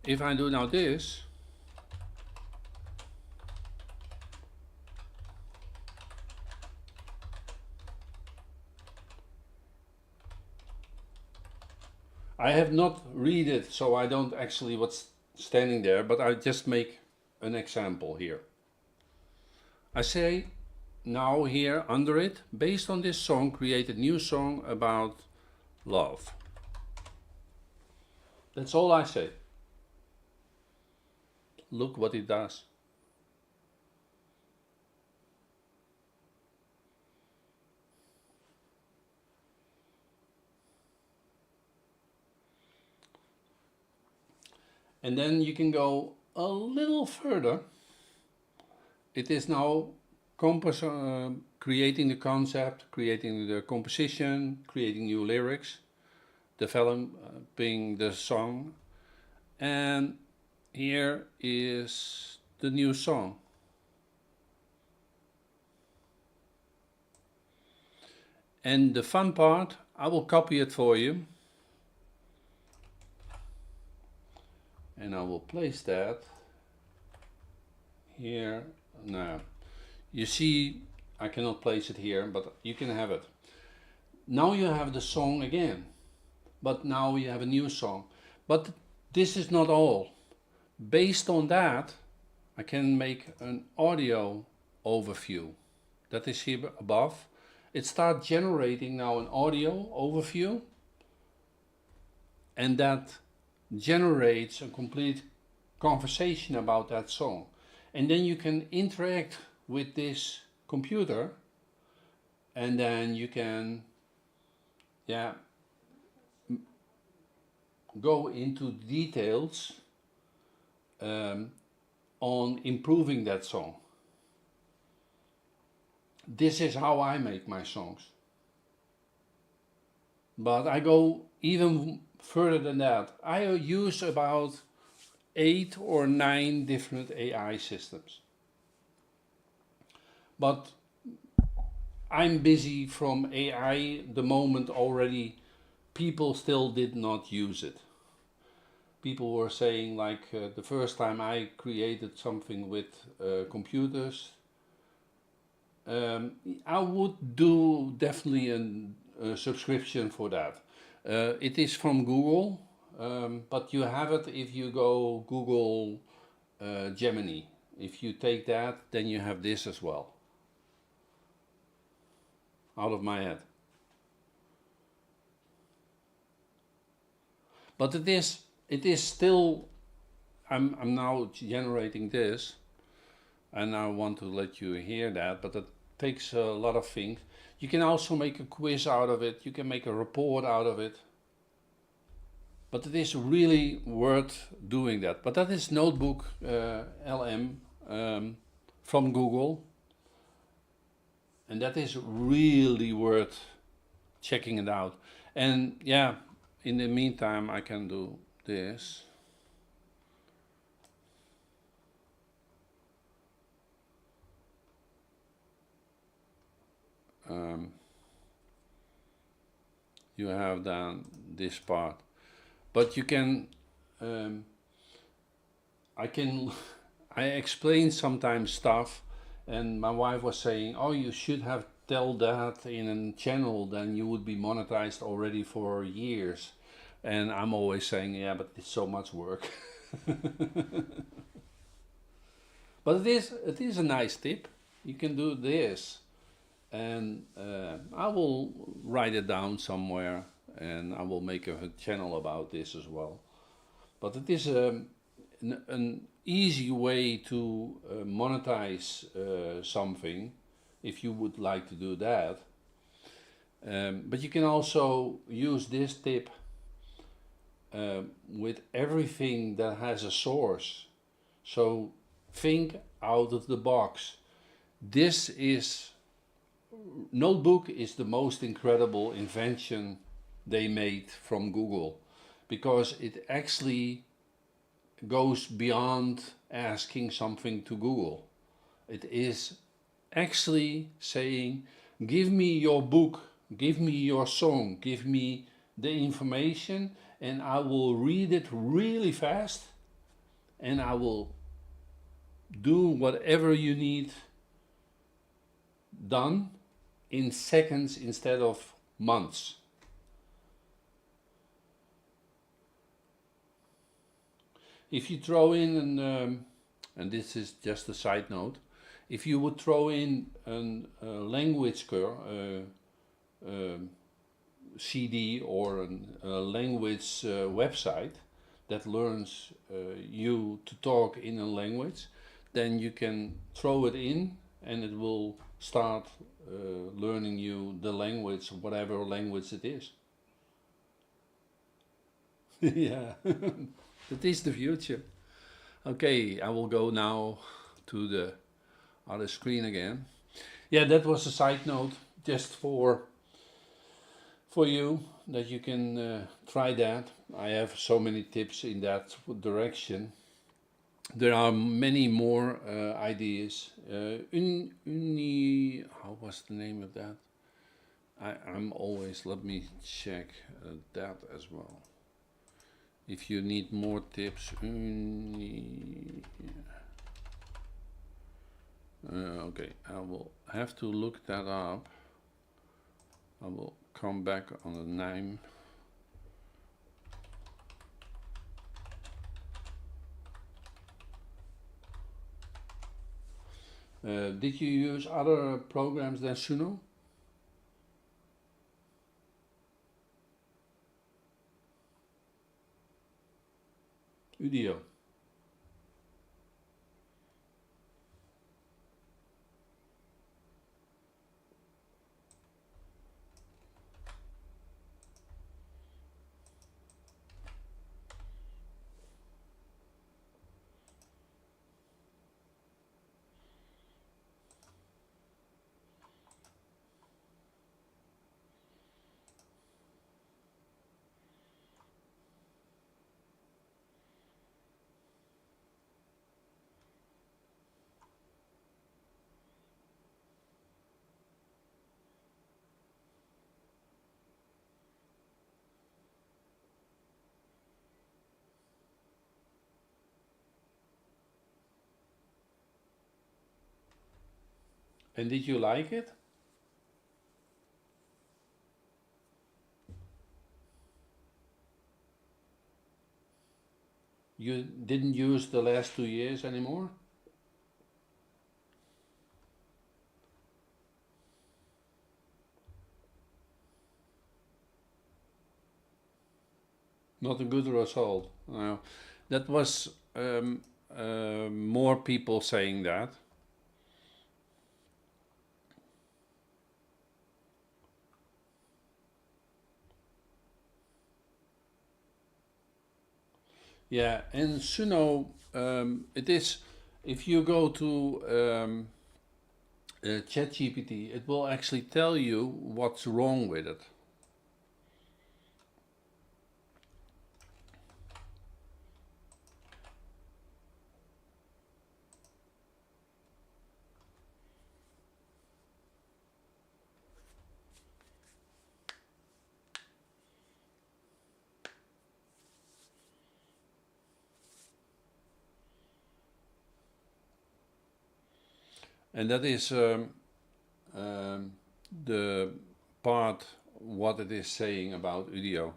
[SPEAKER 1] if I do now this, I have not read it, so I don't actually what's standing there, but I just make an example here. I say now here under it, based on this song, create a new song about love. That's all I say. Look what it does. And then you can go a little further. It is now creating the concept, creating the composition, creating new lyrics, developing the song. And here is the new song. And the fun part, I will copy it for you. And I will place that here. Now, you see, I cannot place it here, but you can have it. Now you have the song again, but now you have a new song. But this is not all. Based on that, I can make an audio overview. That is here above. It starts generating now an audio overview, and that generates a complete conversation about that song. And then you can interact with this computer, and then you can go into details on improving that song. This is how I make my songs. But I go even further than that. I use about 8 or 9 different AI systems. But I'm busy from AI the moment already people still did not use it. People were saying like the first time I created something with computers, I would do definitely a subscription for that. It is from Google, but you have it if you go Google Gemini. If you take that, then you have this as well. Out of my head. But it is still, I'm now generating this, and I want to let you hear that, but it takes a lot of things. You can also make a quiz out of it, you can make a report out of it. But it is really worth doing that. But that is Notebook LM from Google. And that is really worth checking it out. And yeah, in the meantime, I can do this. You have then this part. But you can, I explain sometimes stuff, and my wife was saying, oh, you should have tell that in a channel, then you would be monetized already for years. And I'm always saying, yeah, but it's so much work. But it is a nice tip. You can do this. And I will write it down somewhere, and I will make a channel about this as well. But it is an easy way to monetize something if you would like to do that. But you can also use this tip with everything that has a source. So think out of the box. Notebook is the most incredible invention they made from Google, because it actually goes beyond asking something to Google. It is actually saying, give me your book, give me your song, give me the information, and I will read it really fast, and I will do whatever you need done in seconds instead of months. if you throw in and this is just a side note, if you would throw in a language CD or a language website that learns you to talk in a language, then you can throw it in and it will start learning you the language, whatever language it is. Yeah, that is the future. Okay, I will go now to the other screen again. Yeah, that was a side note just for you that you can try that. I have so many tips in that direction. There are many more ideas. How was the name of that? I'm always, let me check that as well. If you need more tips, okay, I will have to look that up. I will come back on the name. Did you use other programs than Suno? Udio. And did you like it? You didn't use the last 2 years anymore? Not a good result. No. That was more people saying that. Yeah, and Suno, it is, if you go to ChatGPT, it will actually tell you what's wrong with it. And that is the part what it is saying about Udio.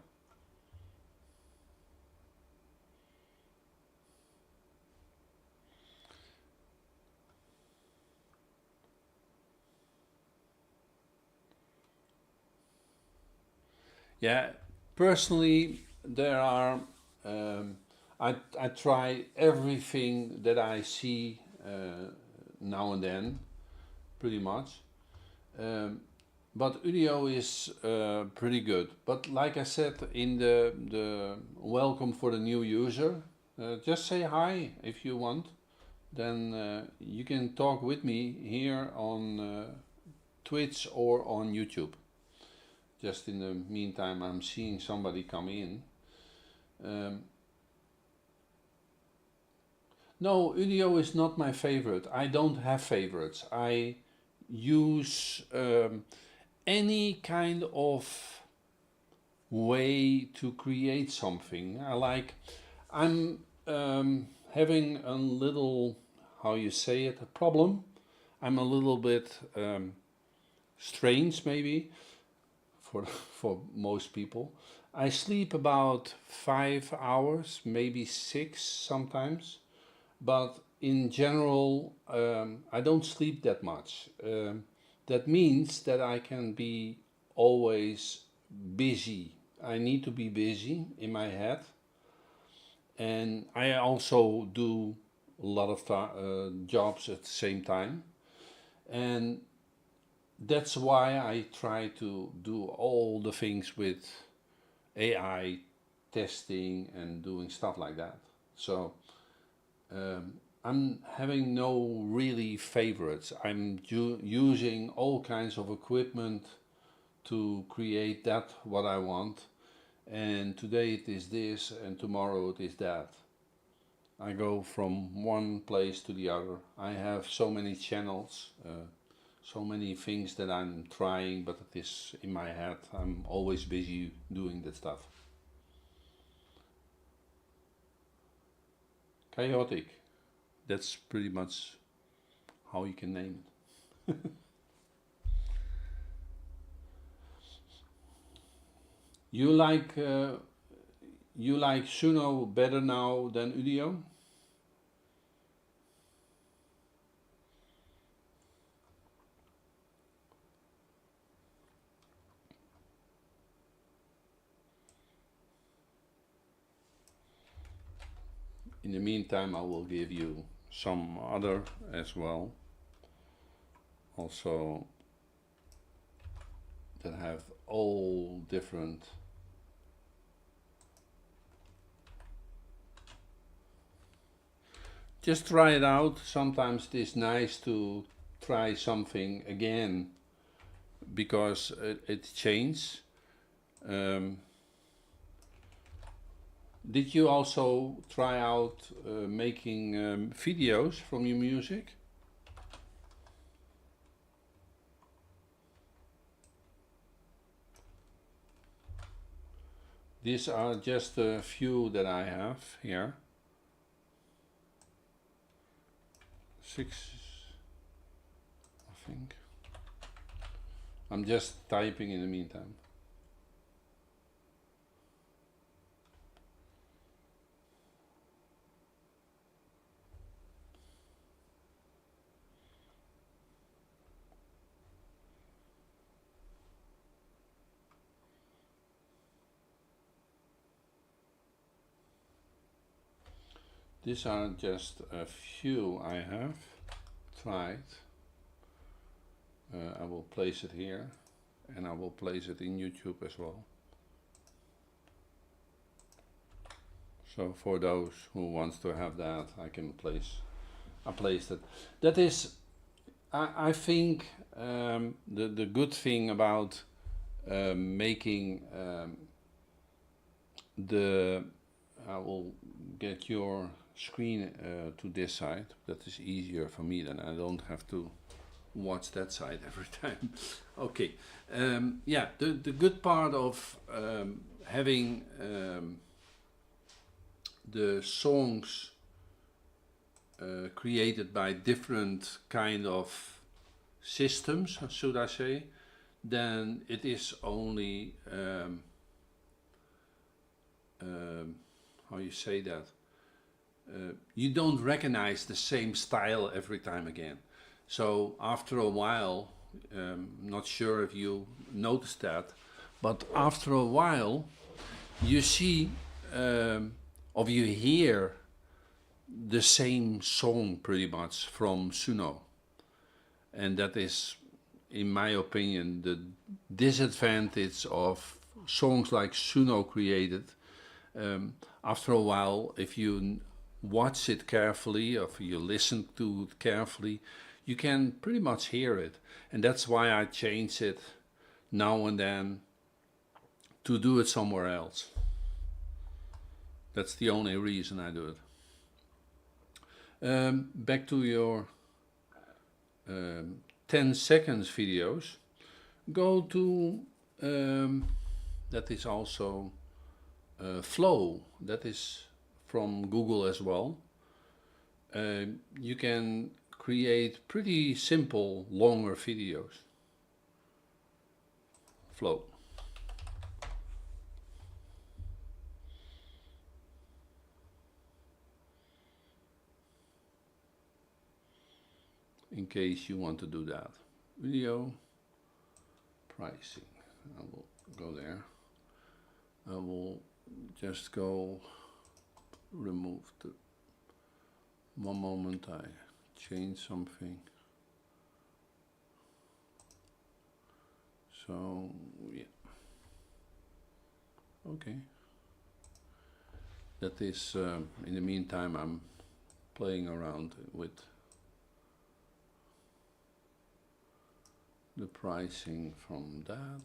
[SPEAKER 1] Yeah, personally, there are. I try everything that I see now and then, pretty much. But Udio is pretty good. But like I said in the welcome for the new user, just say hi if you want. Then you can talk with me here on Twitch or on YouTube. Just in the meantime, I'm seeing somebody come in. No, Udio is not my favorite. I don't have favorites. I use any kind of way to create something. I'm having a little, how you say it, a problem. I'm a little bit strange maybe for most people. I sleep about 5 hours, maybe 6 sometimes, but in general, I don't sleep that much. That means that I can be always busy. I need to be busy in my head, and I also do a lot of jobs at the same time, and that's why I try to do all the things with AI testing and doing stuff like that. So I'm having no really favorites. I'm using all kinds of equipment to create that what I want, and today it is this and tomorrow it is that. I go from one place to the other. I have so many channels, so many things that I'm trying, but it is in my head. I'm always busy doing that stuff. Chaotic. That's pretty much how you can name it. You like Suno better now than Udio? In the meantime, I will give you some other as well, also that have all different just try it out. Sometimes it is nice to try something again because it changes. Did you also try out making videos from your music? These are just a few that I have here. 6, I think. I'm just typing in the meantime. These are just a few I have tried. I will place it here and I will place it in YouTube as well. So for those who wants to have that, I placed it. That is, I think the good thing about making I will get your screen to this side. That is easier for me, then I don't have to watch that side every time. Okay, yeah, the good part of having the songs created by different kind of systems, should I say, then it is only how you say that, you don't recognize the same style every time again. So after a while, not sure if you noticed that, but after a while you see or you hear the same song pretty much from Suno, and that is, in my opinion, the disadvantage of songs like Suno created. After a while, if you watch it carefully, or if you listen to it carefully, you can pretty much hear it. And that's why I change it now and then to do it somewhere else. That's the only reason I do it. Back to your 10 seconds videos. Go to, that is also Flow, that is from Google as well. You can create pretty simple, longer videos. Flow. in case you want to do that. Video pricing. I will go there. I will just go remove the one moment I change something. So yeah, okay. That is in the meantime I'm playing around with the pricing from that.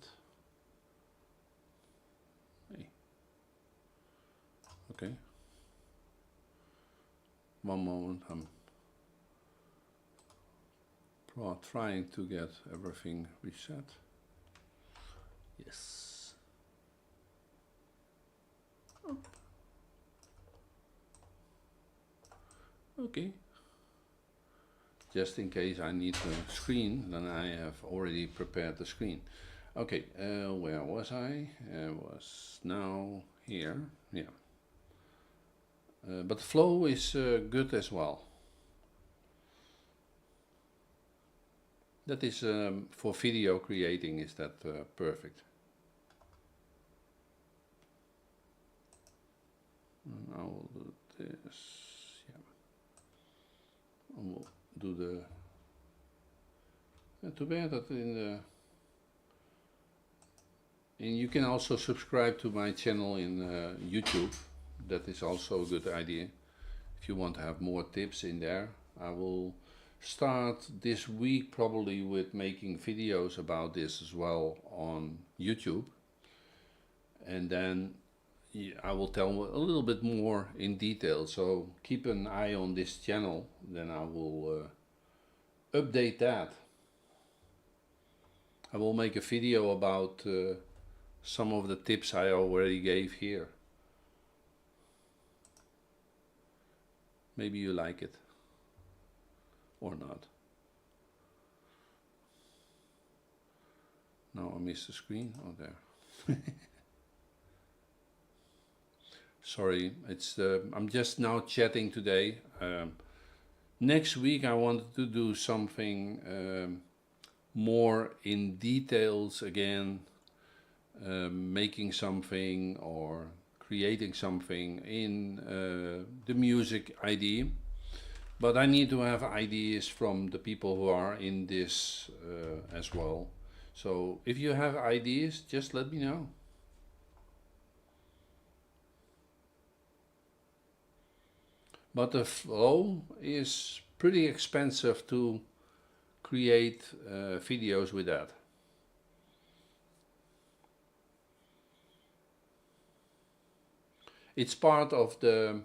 [SPEAKER 1] Hey. Okay. One moment, I'm trying to get everything reset. Yes. Okay. Just in case I need the screen, then I have already prepared the screen. Okay, where was I? I was now here, yeah. But flow is good as well. That is for video creating, is that perfect. And I will do this, yeah. I will do the, too bad that in the, and you can also subscribe to my channel in YouTube. That is also a good idea. If you want to have more tips in there, I will start this week probably with making videos about this as well on YouTube. And then I will tell a little bit more in detail. So keep an eye on this channel, then I will update that. I will make a video about some of the tips I already gave here. Maybe you like it or not. No, I missed the screen. Oh, there. Sorry, it's I'm just now chatting today. Next week I wanted to do something more in details again, making something or creating something in the music idea. But I need to have ideas from the people who are in this as well. So if you have ideas, just let me know. But the flow is pretty expensive to create videos with that. It's part of the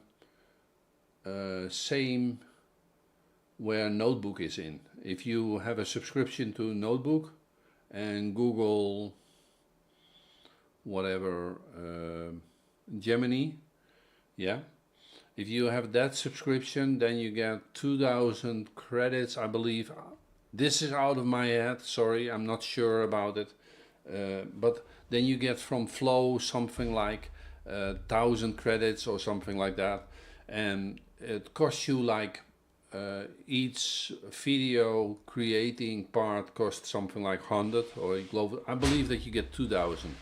[SPEAKER 1] same where Notebook is in. If you have a subscription to Notebook and Google whatever Gemini, yeah, if you have that subscription, then you get 2000 credits, I believe. This is out of my head, sorry, I'm not sure about it. But then you get from Flow something like 1000 credits or something like that. And it costs you like each video creating part costs something like 100 or global. I believe that you get 2000.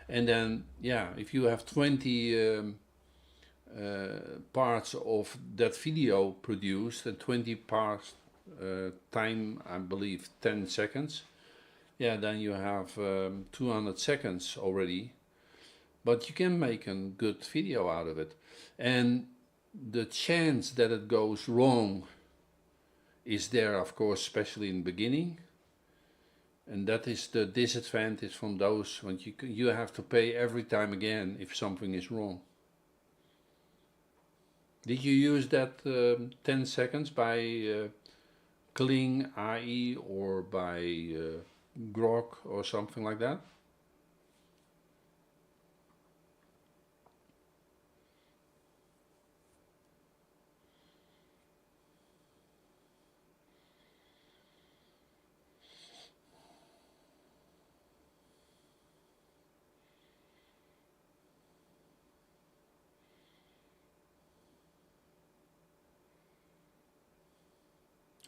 [SPEAKER 1] And then, yeah, if you have 20 parts of that video produced and 20 parts time, I believe 10 seconds, yeah, then you have 200 seconds already, but you can make a good video out of it. And the chance that it goes wrong is there, of course, especially in the beginning. And that is the disadvantage from those, when you have to pay every time again if something is wrong. Did you use that 10 seconds by Kling AI or by Grok or something like that?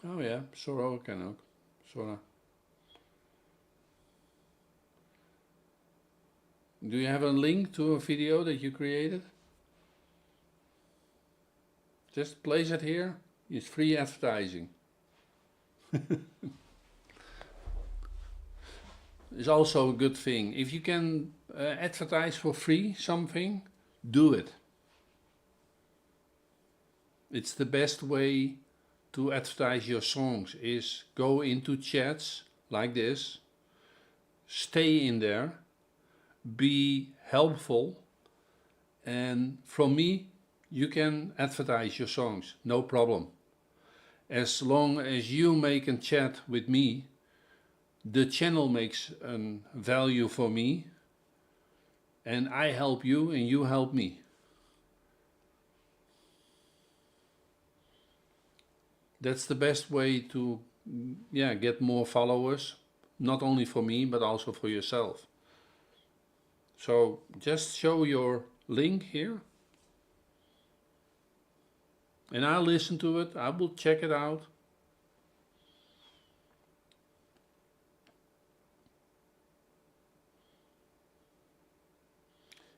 [SPEAKER 1] Oh ja, Sora kan ook. Sora. Do you have a link to a video that you created? Just place it here. It's free advertising. It's also a good thing. If you can advertise for free something, do it. It's the best way to advertise your songs is go into chats like this, stay in there, be helpful, and from me you can advertise your songs, no problem. As long as you make a chat with me, the channel makes a value for me, and I help you and you help me. That's the best way to get more followers, not only for me but also for yourself. So just show your link here and I'll listen to it. I will check it out.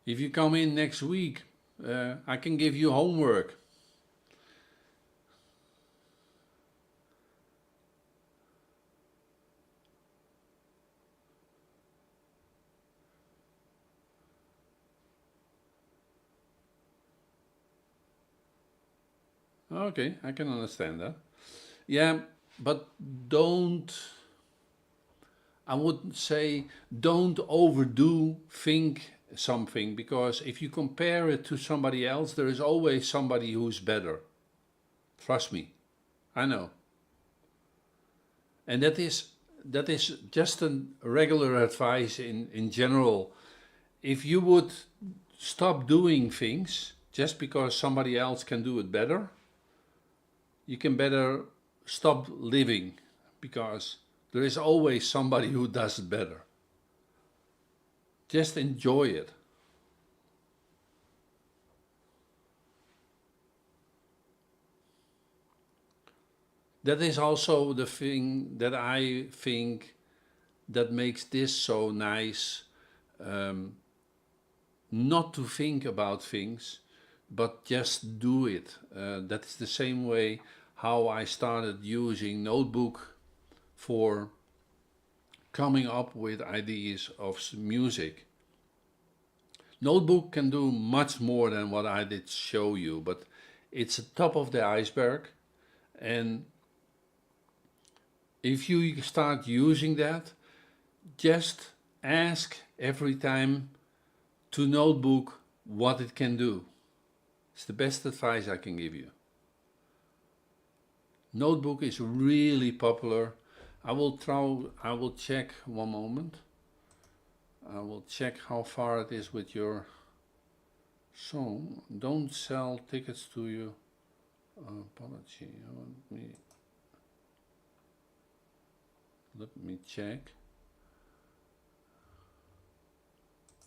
[SPEAKER 1] If you come in next week, I can give you homework. Okay, I can understand that. Yeah, but I would say don't overdo think something, because if you compare it to somebody else, there is always somebody who's better. Trust me, I know. And that is just a regular advice in general. If you would stop doing things just because somebody else can do it better, you can better stop living, because there is always somebody who does it better. Just enjoy it. That is also the thing that I think that makes this so nice, not to think about things, but just do it. That is the same way how I started using Notebook for coming up with ideas of music. Notebook can do much more than what I did show you, but it's the top of the iceberg. And if you start using that, just ask every time to Notebook what it can do. It's the best advice I can give you. Notebook is really popular. I will check one moment. I will check how far it is with your song. Don't sell tickets to you. Apology. Let me check.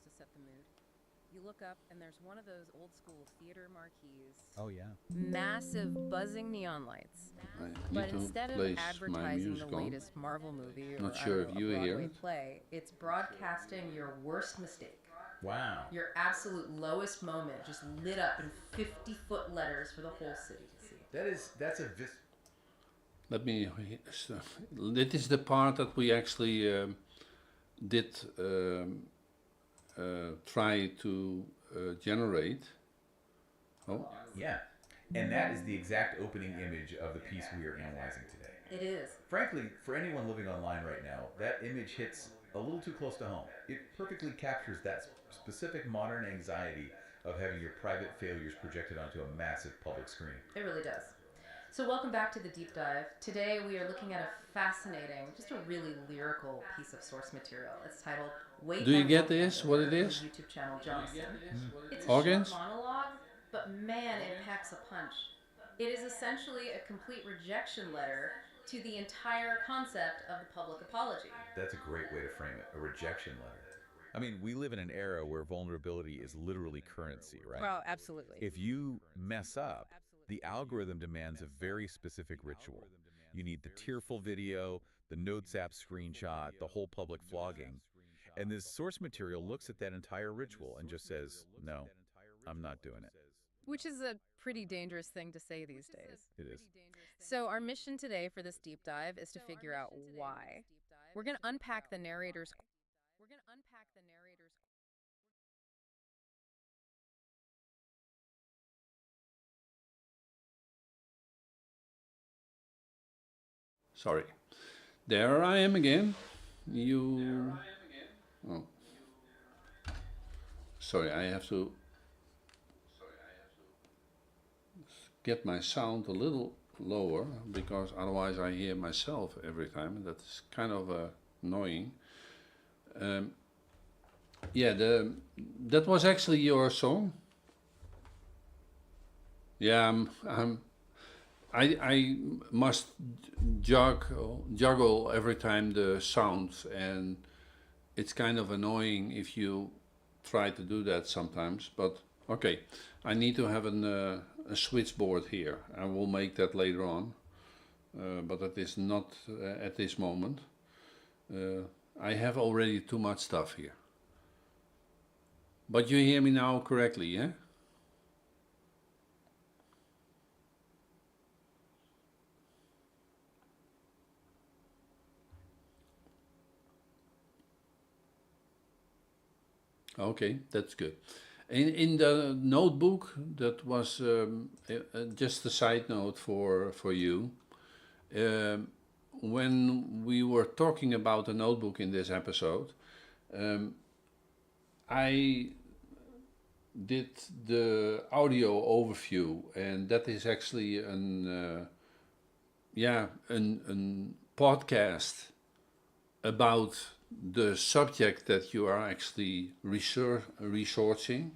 [SPEAKER 5] To set the mood. You look up and there's one of those old school theater marquees.
[SPEAKER 6] Oh yeah.
[SPEAKER 5] Massive buzzing neon lights.
[SPEAKER 1] I need
[SPEAKER 5] But
[SPEAKER 1] to
[SPEAKER 5] instead of
[SPEAKER 1] place my
[SPEAKER 5] advertising
[SPEAKER 1] music
[SPEAKER 5] the
[SPEAKER 1] on.
[SPEAKER 5] latest Marvel movie or
[SPEAKER 1] Not sure if
[SPEAKER 5] a
[SPEAKER 1] you hear
[SPEAKER 5] Broadway
[SPEAKER 1] it.
[SPEAKER 5] play, it's broadcasting your worst mistake.
[SPEAKER 6] Wow.
[SPEAKER 5] Your absolute lowest moment, just lit up in 50-foot letters for the whole city to see.
[SPEAKER 6] That's a
[SPEAKER 1] Let me. This is the part that we actually did try to generate. Oh,
[SPEAKER 6] yeah. And that is the exact opening image of the piece we are analyzing today.
[SPEAKER 5] It is.
[SPEAKER 6] Frankly, for anyone living online right now, that image hits a little too close to home. It perfectly captures that specific modern anxiety of having your private failures projected onto a massive public screen.
[SPEAKER 5] It really does. So welcome back to the deep dive. Today we are looking at a fascinating, just a really lyrical piece of source material. It's titled Wait
[SPEAKER 1] Do you
[SPEAKER 5] and
[SPEAKER 1] get
[SPEAKER 5] Won't
[SPEAKER 1] this?
[SPEAKER 5] Wonder
[SPEAKER 1] What it
[SPEAKER 5] from
[SPEAKER 1] is?
[SPEAKER 5] YouTube channel Johnson. It's a
[SPEAKER 1] Organs?
[SPEAKER 5] short monologue, but man, it packs a punch. It is essentially a complete rejection letter to the entire concept of the public apology.
[SPEAKER 6] That's a great way to frame it, a rejection letter. I mean, we live in an era where vulnerability is literally currency, right?
[SPEAKER 5] Well, absolutely.
[SPEAKER 6] If you mess up, the algorithm demands a very specific ritual. You need the tearful video, the Notes app screenshot, the whole public flogging. And this source material looks at that entire ritual and just says, no, I'm not doing it.
[SPEAKER 5] Which is a pretty dangerous thing to say these days.
[SPEAKER 6] It is.
[SPEAKER 5] So our mission today for this deep dive is to figure out why. We're going to unpack the narrator's
[SPEAKER 1] Sorry. There I am again. Oh. Sorry, I have to get my sound a little lower because otherwise I hear myself every time, and that's kind of annoying. Yeah, that was actually your song. Yeah, I must juggle every time the sounds, and it's kind of annoying if you try to do that sometimes. But okay, I need to have a switchboard here. I will make that later on, but that is not at this moment. I have already too much stuff here. But you hear me now correctly, yeah? Okay, that's good. In the notebook, that was just a side note for you. When we were talking about the notebook in this episode, I did the audio overview, and that is actually an podcast about the subject that you are actually researching,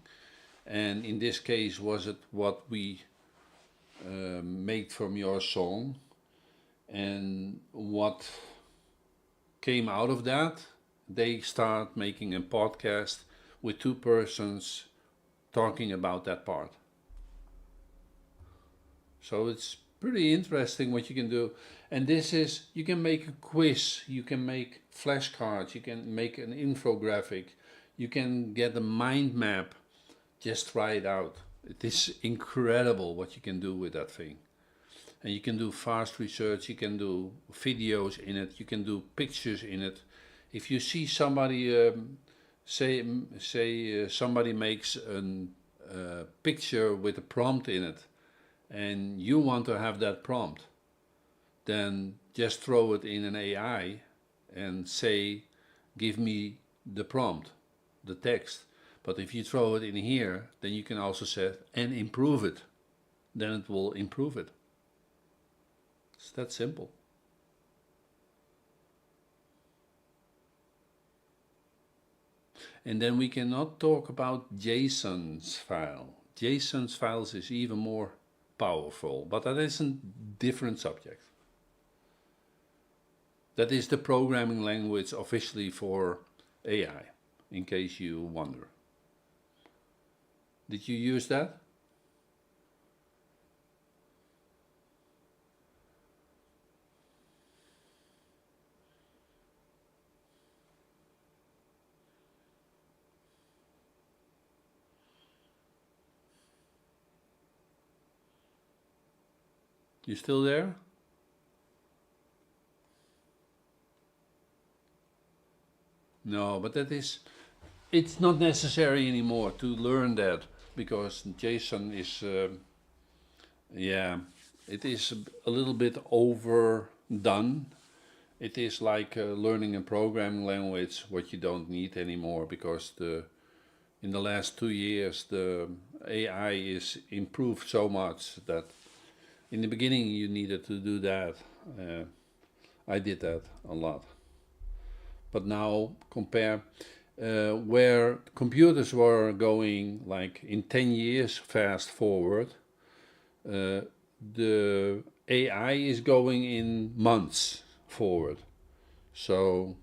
[SPEAKER 1] and in this case was it what we made from your song, and what came out of that. They start making a podcast with two persons talking about that part. So it's pretty interesting what you can do. And this is, you can make a quiz, you can make flashcards, you can make an infographic, you can get a mind map. Just try it out. It is incredible what you can do with that thing. And you can do fast research, you can do videos in it, you can do pictures in it. If you see somebody, somebody makes a picture with a prompt in it, and you want to have that prompt, then just throw it in an AI and say, give me the prompt, the text. But if you throw it in here, then you can also say, and improve it. Then it will improve it. It's that simple. And then we cannot talk about JSON's file. JSON's files is even more powerful, but that is a different subject. That is the programming language officially for AI, in case you wonder. Did you use that? You still there? No, but it's not necessary anymore to learn that, because JSON is, it is a little bit overdone. It is like learning a programming language, what you don't need anymore, because in the last 2 years the AI is improved so much that in the beginning you needed to do that. I did that a lot. But now compare where computers were going like in 10 years fast forward, the AI is going in months forward. So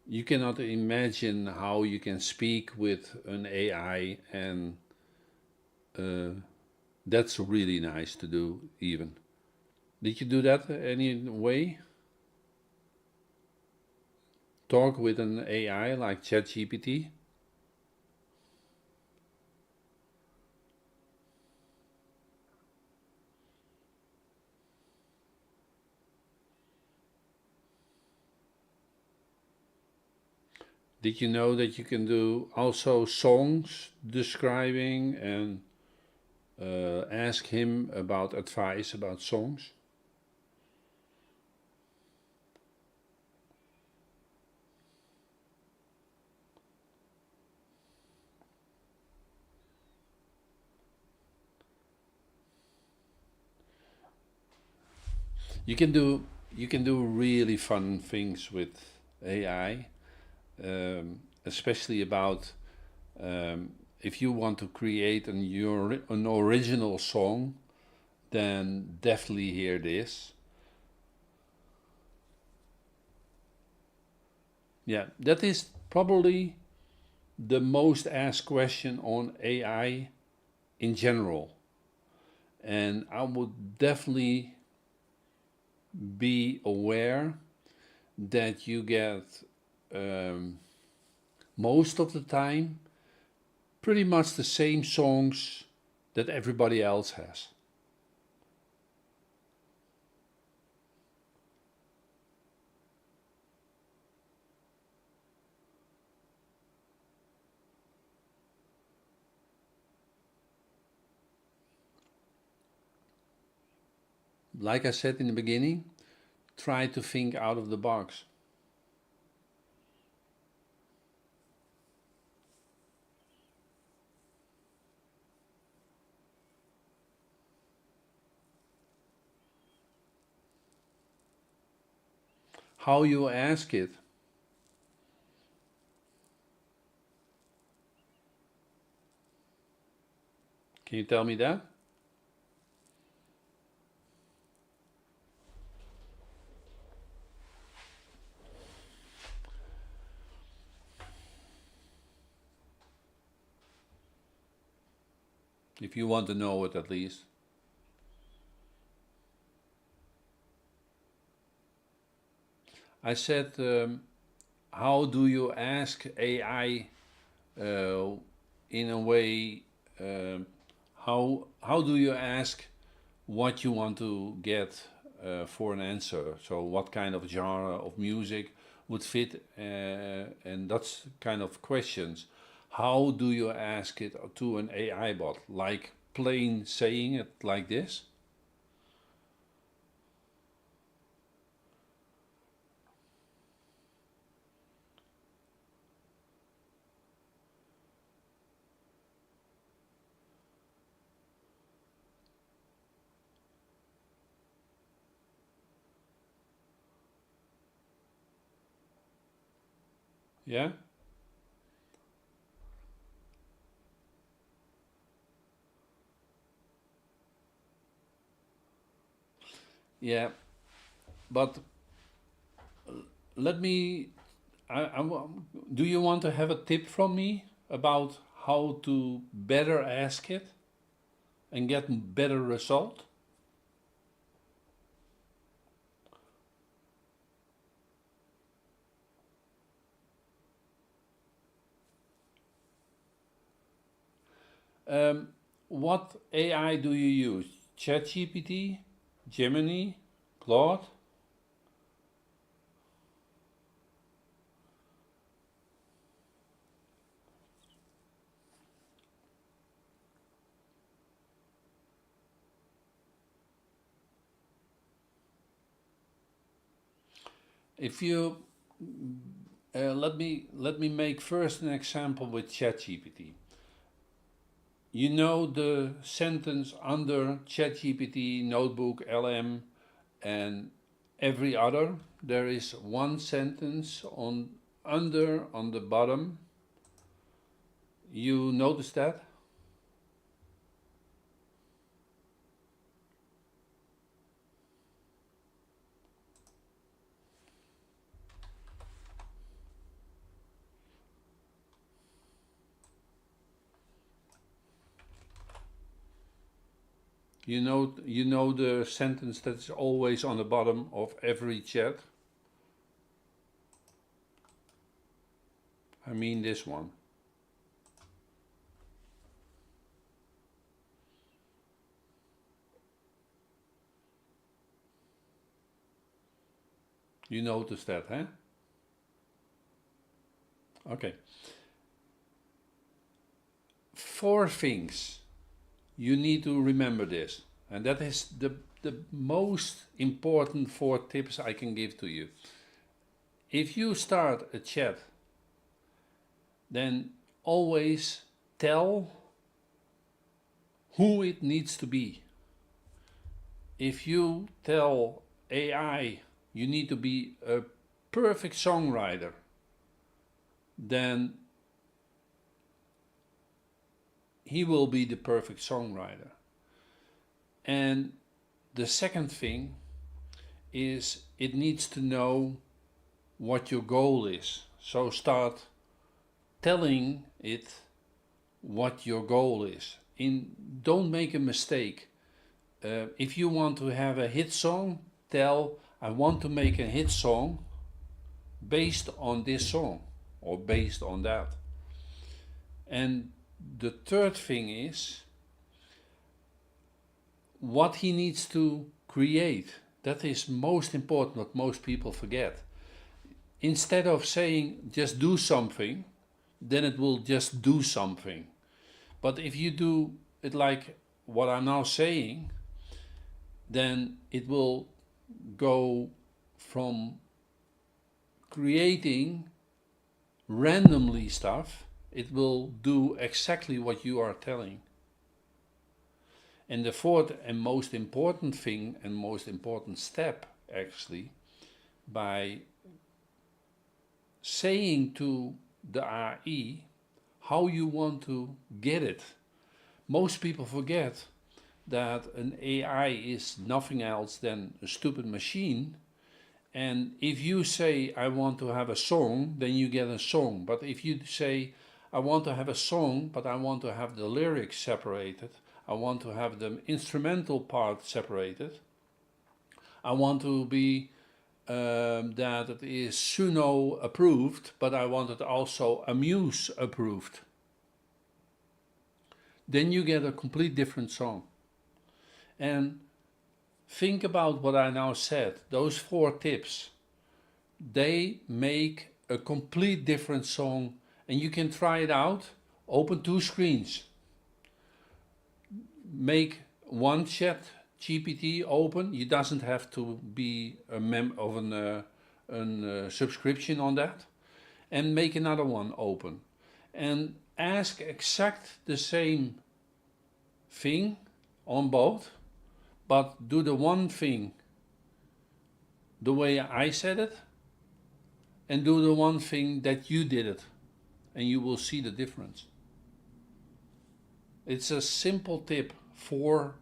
[SPEAKER 1] you cannot imagine how you can speak with an AI, and that's really nice to do even. Did you do that any way? Talk with an AI like ChatGPT? Did you know that you can do also songs describing and ask him about advice about songs? You can do really fun things with AI, especially about if you want to create an original song, then definitely hear this. Yeah, that is probably the most asked question on AI in general. And I would definitely be aware that you get most of the time pretty much the same songs that everybody else has. Like I said in the beginning, try to think out of the box. How you ask it. Can you tell me that? If you want to know it at least. I said, how do you ask AI in a way? How do you ask what you want to get for an answer? So what kind of genre of music would fit, and that's kind of questions. How do you ask it to an AI bot? Like plain saying it like this? Yeah? Yeah, but let me. Do you want to have a tip from me about how to better ask it and get better result? What AI do you use? ChatGPT, Gemini, Claude? If you let me make first an example with ChatGPT. You know the sentence under ChatGPT, Notebook, LM, and every other. There is one sentence on the bottom. You notice that? You know the sentence that's always on the bottom of every chat? I mean this one. You noticed that, huh? Okay. 4 things you need to remember this, and that is the most important 4 tips I can give to you. If you start a chat, then always tell who it needs to be. If you tell AI you need to be a perfect songwriter, then he will be the perfect songwriter. And the second thing is it needs to know what your goal is. So start telling it what your goal is. Don't make a mistake. If you want to have a hit song, tell I want to make a hit song based on this song or based on that. And the third thing is what he needs to create. That is most important, what most people forget. Instead of saying just do something, then it will just do something. But if you do it like what I'm now saying, then it will go from creating randomly stuff, it will do exactly what you are telling. And the fourth and most important thing and most important step, actually, by saying to the AI how you want to get it. Most people forget that an AI is nothing else than a stupid machine. And if you say, I want to have a song, then you get a song. But if you say, I want to have a song, but I want to have the lyrics separated, I want to have the instrumental part separated, I want to be that it is Suno approved, but I want it also Amuse approved, then you get a complete different song. And think about what I now said. Those 4 tips, they make a complete different song, and you can try it out. Open 2 screens. Make one chat GPT open. You doesn't have to be a member of a subscription on that. And make another one open. And ask exact the same thing on both, but do the one thing the way I said it, and do the one thing that you did it, and you will see the difference. It's a simple tip, 4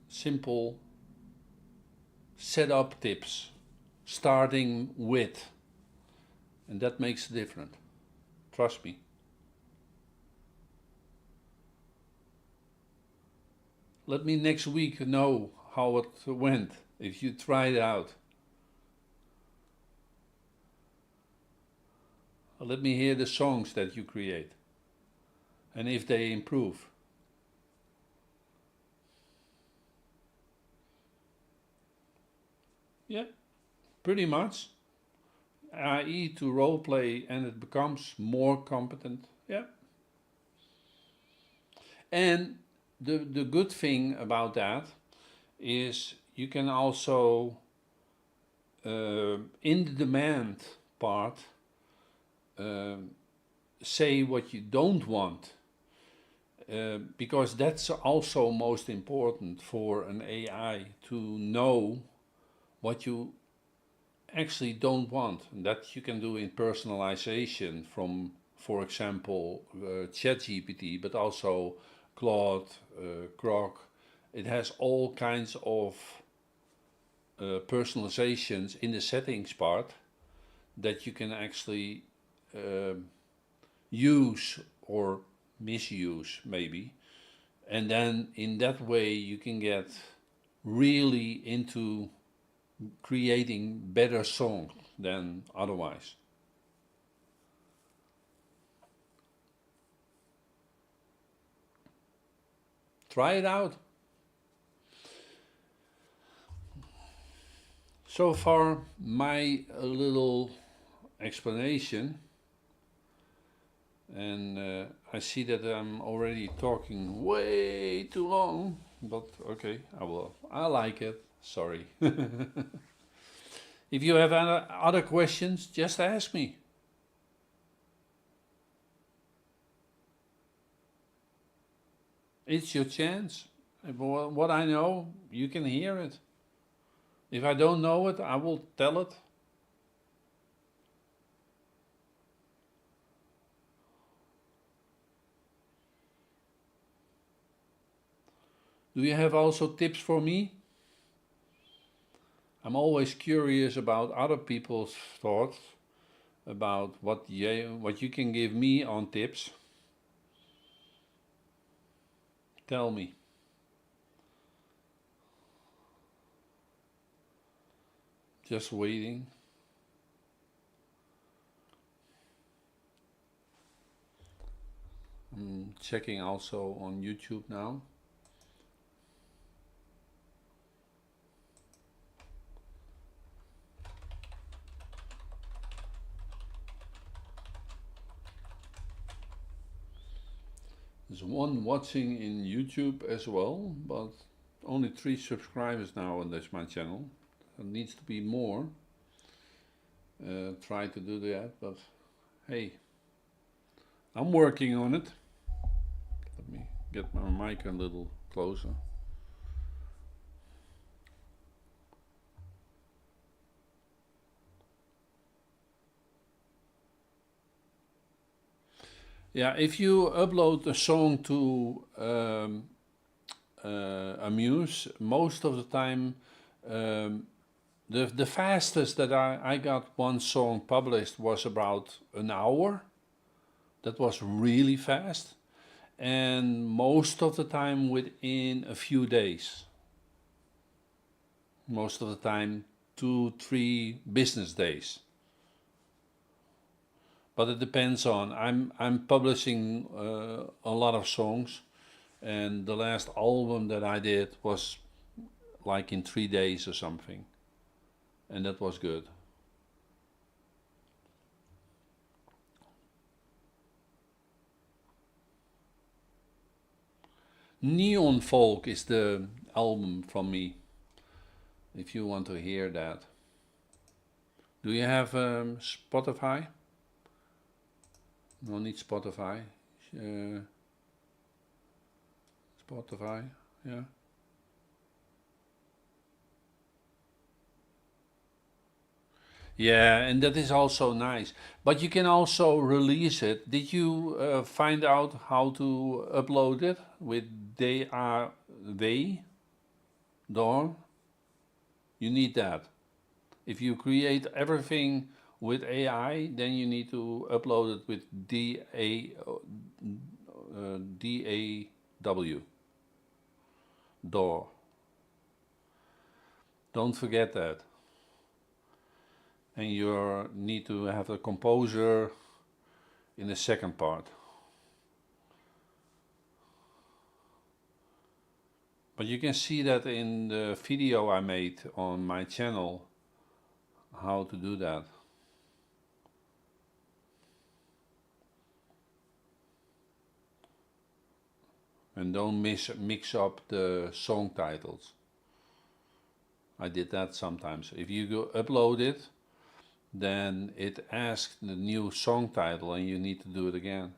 [SPEAKER 1] simple setup tips, starting with, and that makes a difference. Trust me. Let me next week know how it went, if you tried it out. Let me hear the songs that you create, and if they improve. Yeah, pretty much. AI to roleplay and it becomes more competent. Yeah. And the good thing about that is you can also, in the demand part, say what you don't want. Because that's also most important for an AI, to know what you actually don't want. And that you can do in personalization from, for example, ChatGPT, but also Claude, Grok. It has all kinds of personalizations in the settings part that you can actually use or misuse, maybe, and then in that way you can get really into creating better songs than otherwise. Try it out. So far, my little explanation, and I see that I'm already talking way too long, but okay, I will. I like it. Sorry. If you have other questions, just ask me. It's your chance. What I know, you can hear it. If I don't know it, I will tell it. Do you have also tips for me? I'm always curious about other people's thoughts about what you can give me on tips. Tell me. Just waiting. I'm checking also on YouTube now. There's one watching in YouTube as well, but only 3 subscribers now on this my channel. There needs to be more. Try to do that, but hey, I'm working on it. Let me get my mic a little closer. Yeah, if you upload a song to Amuse, most of the time, the fastest that I got one song published was about an hour. That was really fast, and most of the time within a few days. Most of the time 2-3 business days. But it depends on, I'm publishing a lot of songs, and the last album that I did was like in 3 days or something, and that was good. Neon Folk is the album from me, if you want to hear that. Do you have Spotify? No need Spotify. Spotify, yeah. Yeah, and that is also nice. But you can also release it. Did you find out how to upload it with DAW? DAW? You need that. If you create everything with AI, then you need to upload it with DAW. DAW. Don't forget that. And you need to have a composer in the second part. But you can see that in the video I made on my channel, how to do that. And don't mix up the song titles. I did that sometimes. If you go upload it, then it asks the new song title and you need to do it again.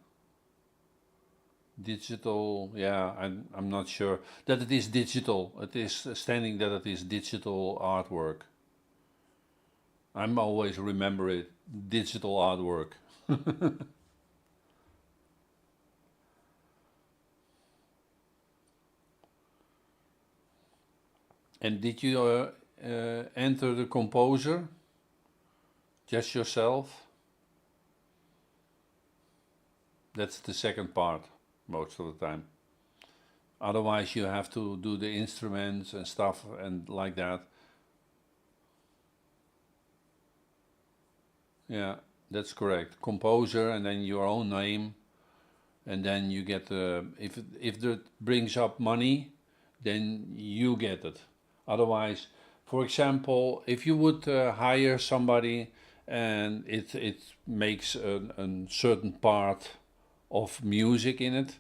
[SPEAKER 1] Digital, yeah, I'm not sure that it is digital. It is standing that it is digital artwork. I'm always remember it, digital artwork. And did you enter the composer? Just yourself? That's the second part, most of the time. Otherwise, you have to do the instruments and stuff and like that. Yeah, that's correct. Composer and then your own name, and then you get if that brings up money, then you get it. Otherwise, for example, if you would hire somebody and it makes a certain part of music in it,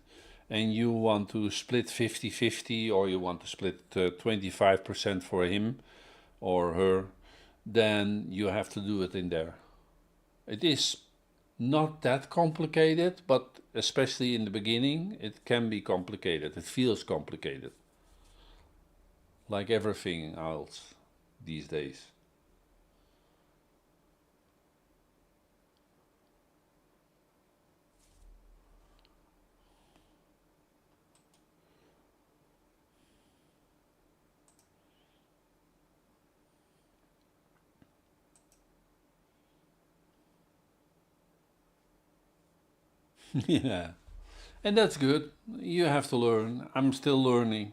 [SPEAKER 1] and you want to split 50-50, or you want to split 25% for him or her, then you have to do it in there. It is not that complicated, but especially in the beginning, it can be complicated. It feels complicated, like everything else these days. Yeah, and that's good. You have to learn. I'm still learning.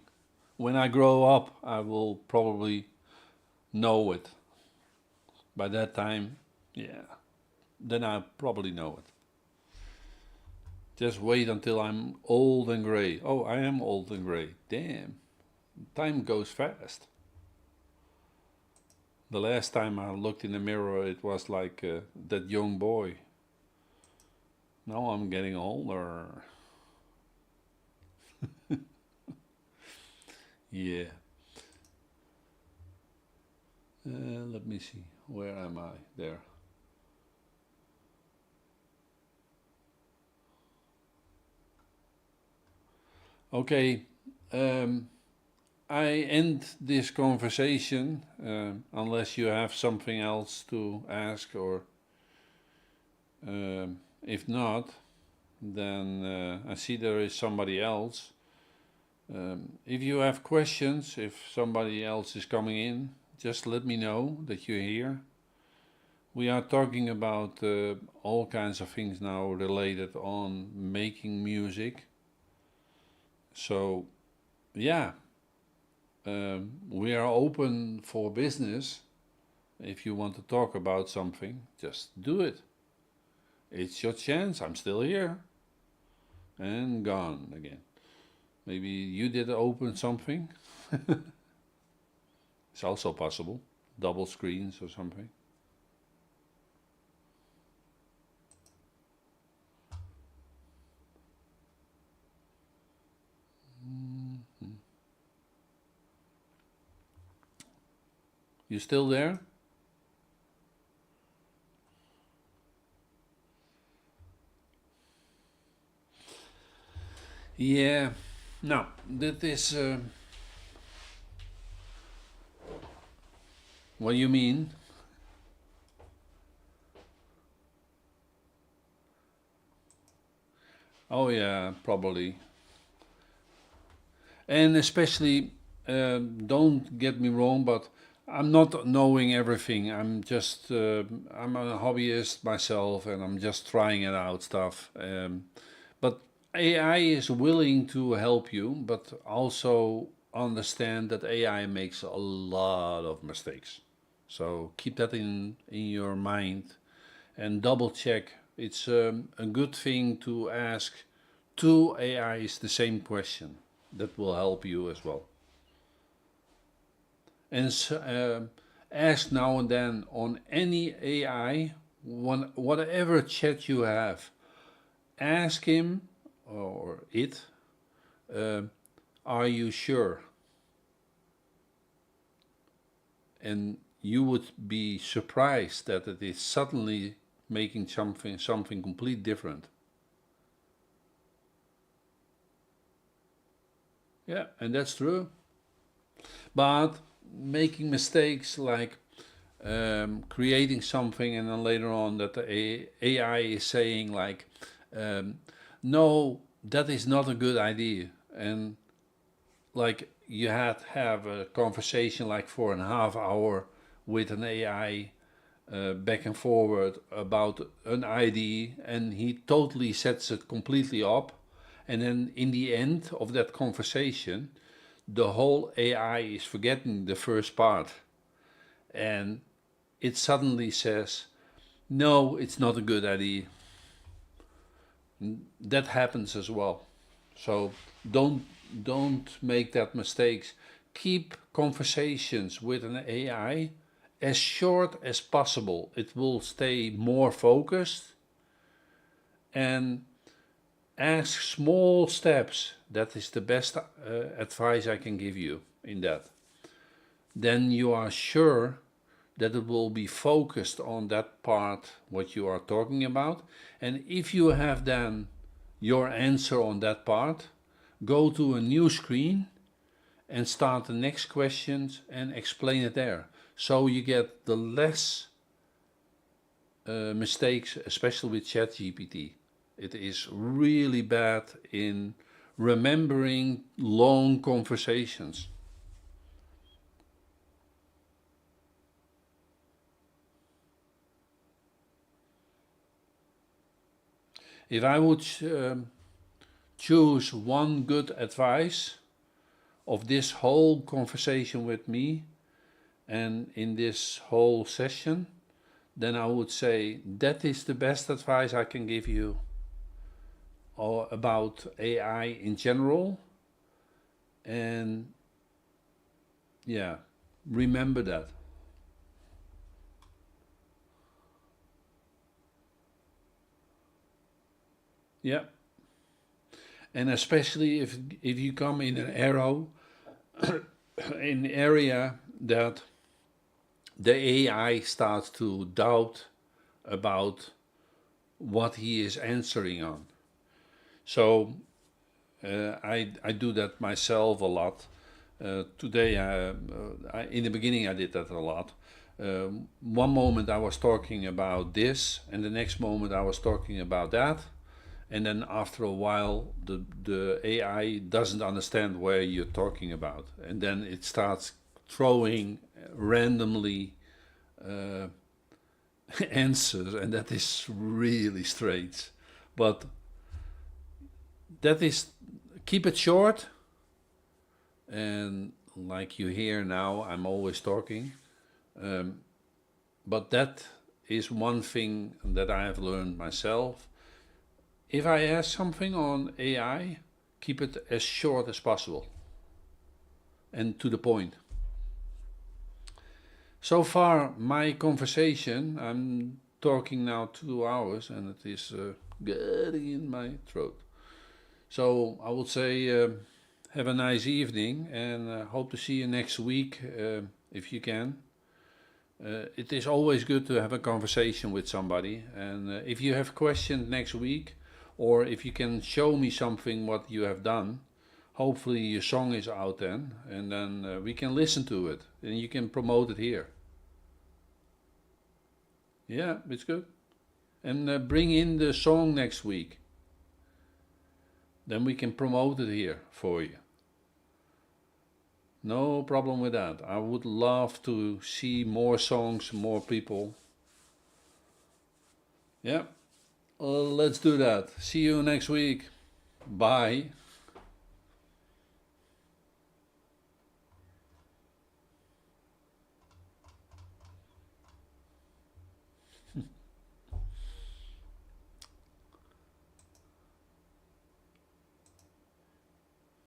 [SPEAKER 1] When I grow up, I will probably know it. By that time, yeah, then I probably know it. Just wait until I'm old and gray. Oh, I am old and gray. Damn, time goes fast. The last time I looked in the mirror, it was like that young boy. Now I'm getting older. Yeah. Let me see. Where am I? There. Okay. I end this conversation unless you have something else to ask, or if not, then I see there is somebody else. If you have questions, if somebody else is coming in, just let me know that you're here. We are talking about all kinds of things now related on making music. So, yeah, we are open for business. If you want to talk about something, just do it. It's your chance. I'm still here. And gone again. Maybe you did open something. It's also possible. Double screens or something. You still there? Yeah. No, that is. What do you mean? Oh yeah, probably. And especially, don't get me wrong, but I'm not knowing everything. I'm a hobbyist myself, and I'm just trying it out stuff. But AI is willing to help you, but also understand that AI makes a lot of mistakes. So keep that in your mind and double check. It's a good thing to ask two AIs the same question. That will help you as well. And ask now and then on any AI, whatever chat you have, ask him or it, are you sure? And you would be surprised that it is suddenly making something completely different. Yeah, and that's true. But making mistakes like creating something and then later on that the AI is saying like, no, that is not a good idea. And like you had have a conversation like for a half hour with an AI back and forward about an idea, and he totally sets it completely up, And then in the end of that conversation, the whole AI is forgetting the first part. And it suddenly says, no, it's not a good idea. That happens as well. So don't make that mistakes. Keep conversations with an AI as short as possible. It will stay more focused, and ask small steps. That is the best advice I can give you in that. Then you are sure that it will be focused on that part what you are talking about. And if you have then your answer on that part, go to a new screen and start the next questions and explain it there. So you get the less mistakes, especially with ChatGPT. It is really bad in remembering long conversations. If I would choose one good advice of this whole conversation with me and in this whole session, then I would say that is the best advice I can give you about AI in general. And yeah, remember that. Yeah. And especially if you come in an area that the AI starts to doubt about what he is answering on. So I do that myself a lot. Today, in the beginning, I did that a lot. One moment I was talking about this, and the next moment I was talking about that. And then after a while, the AI doesn't understand where you're talking about. And then it starts throwing randomly answers, and that is really strange. But that is, keep it short. And like you hear now, I'm always talking. But that is one thing that I have learned myself. If I ask something on AI, keep it as short as possible and to the point. So far, my conversation, I'm talking now 2 hours and it is getting in my throat. So I would say have a nice evening and hope to see you next week if you can. It is always good to have a conversation with somebody, and if you have questions next week, or if you can show me something what you have done, hopefully your song is out then, and then we can listen to it, and you can promote it here. Yeah, it's good. And bring in the song next week. Then we can promote it here for you. No problem with that. I would love to see more songs, more people. Yeah. Let's do that. See you next week. Bye.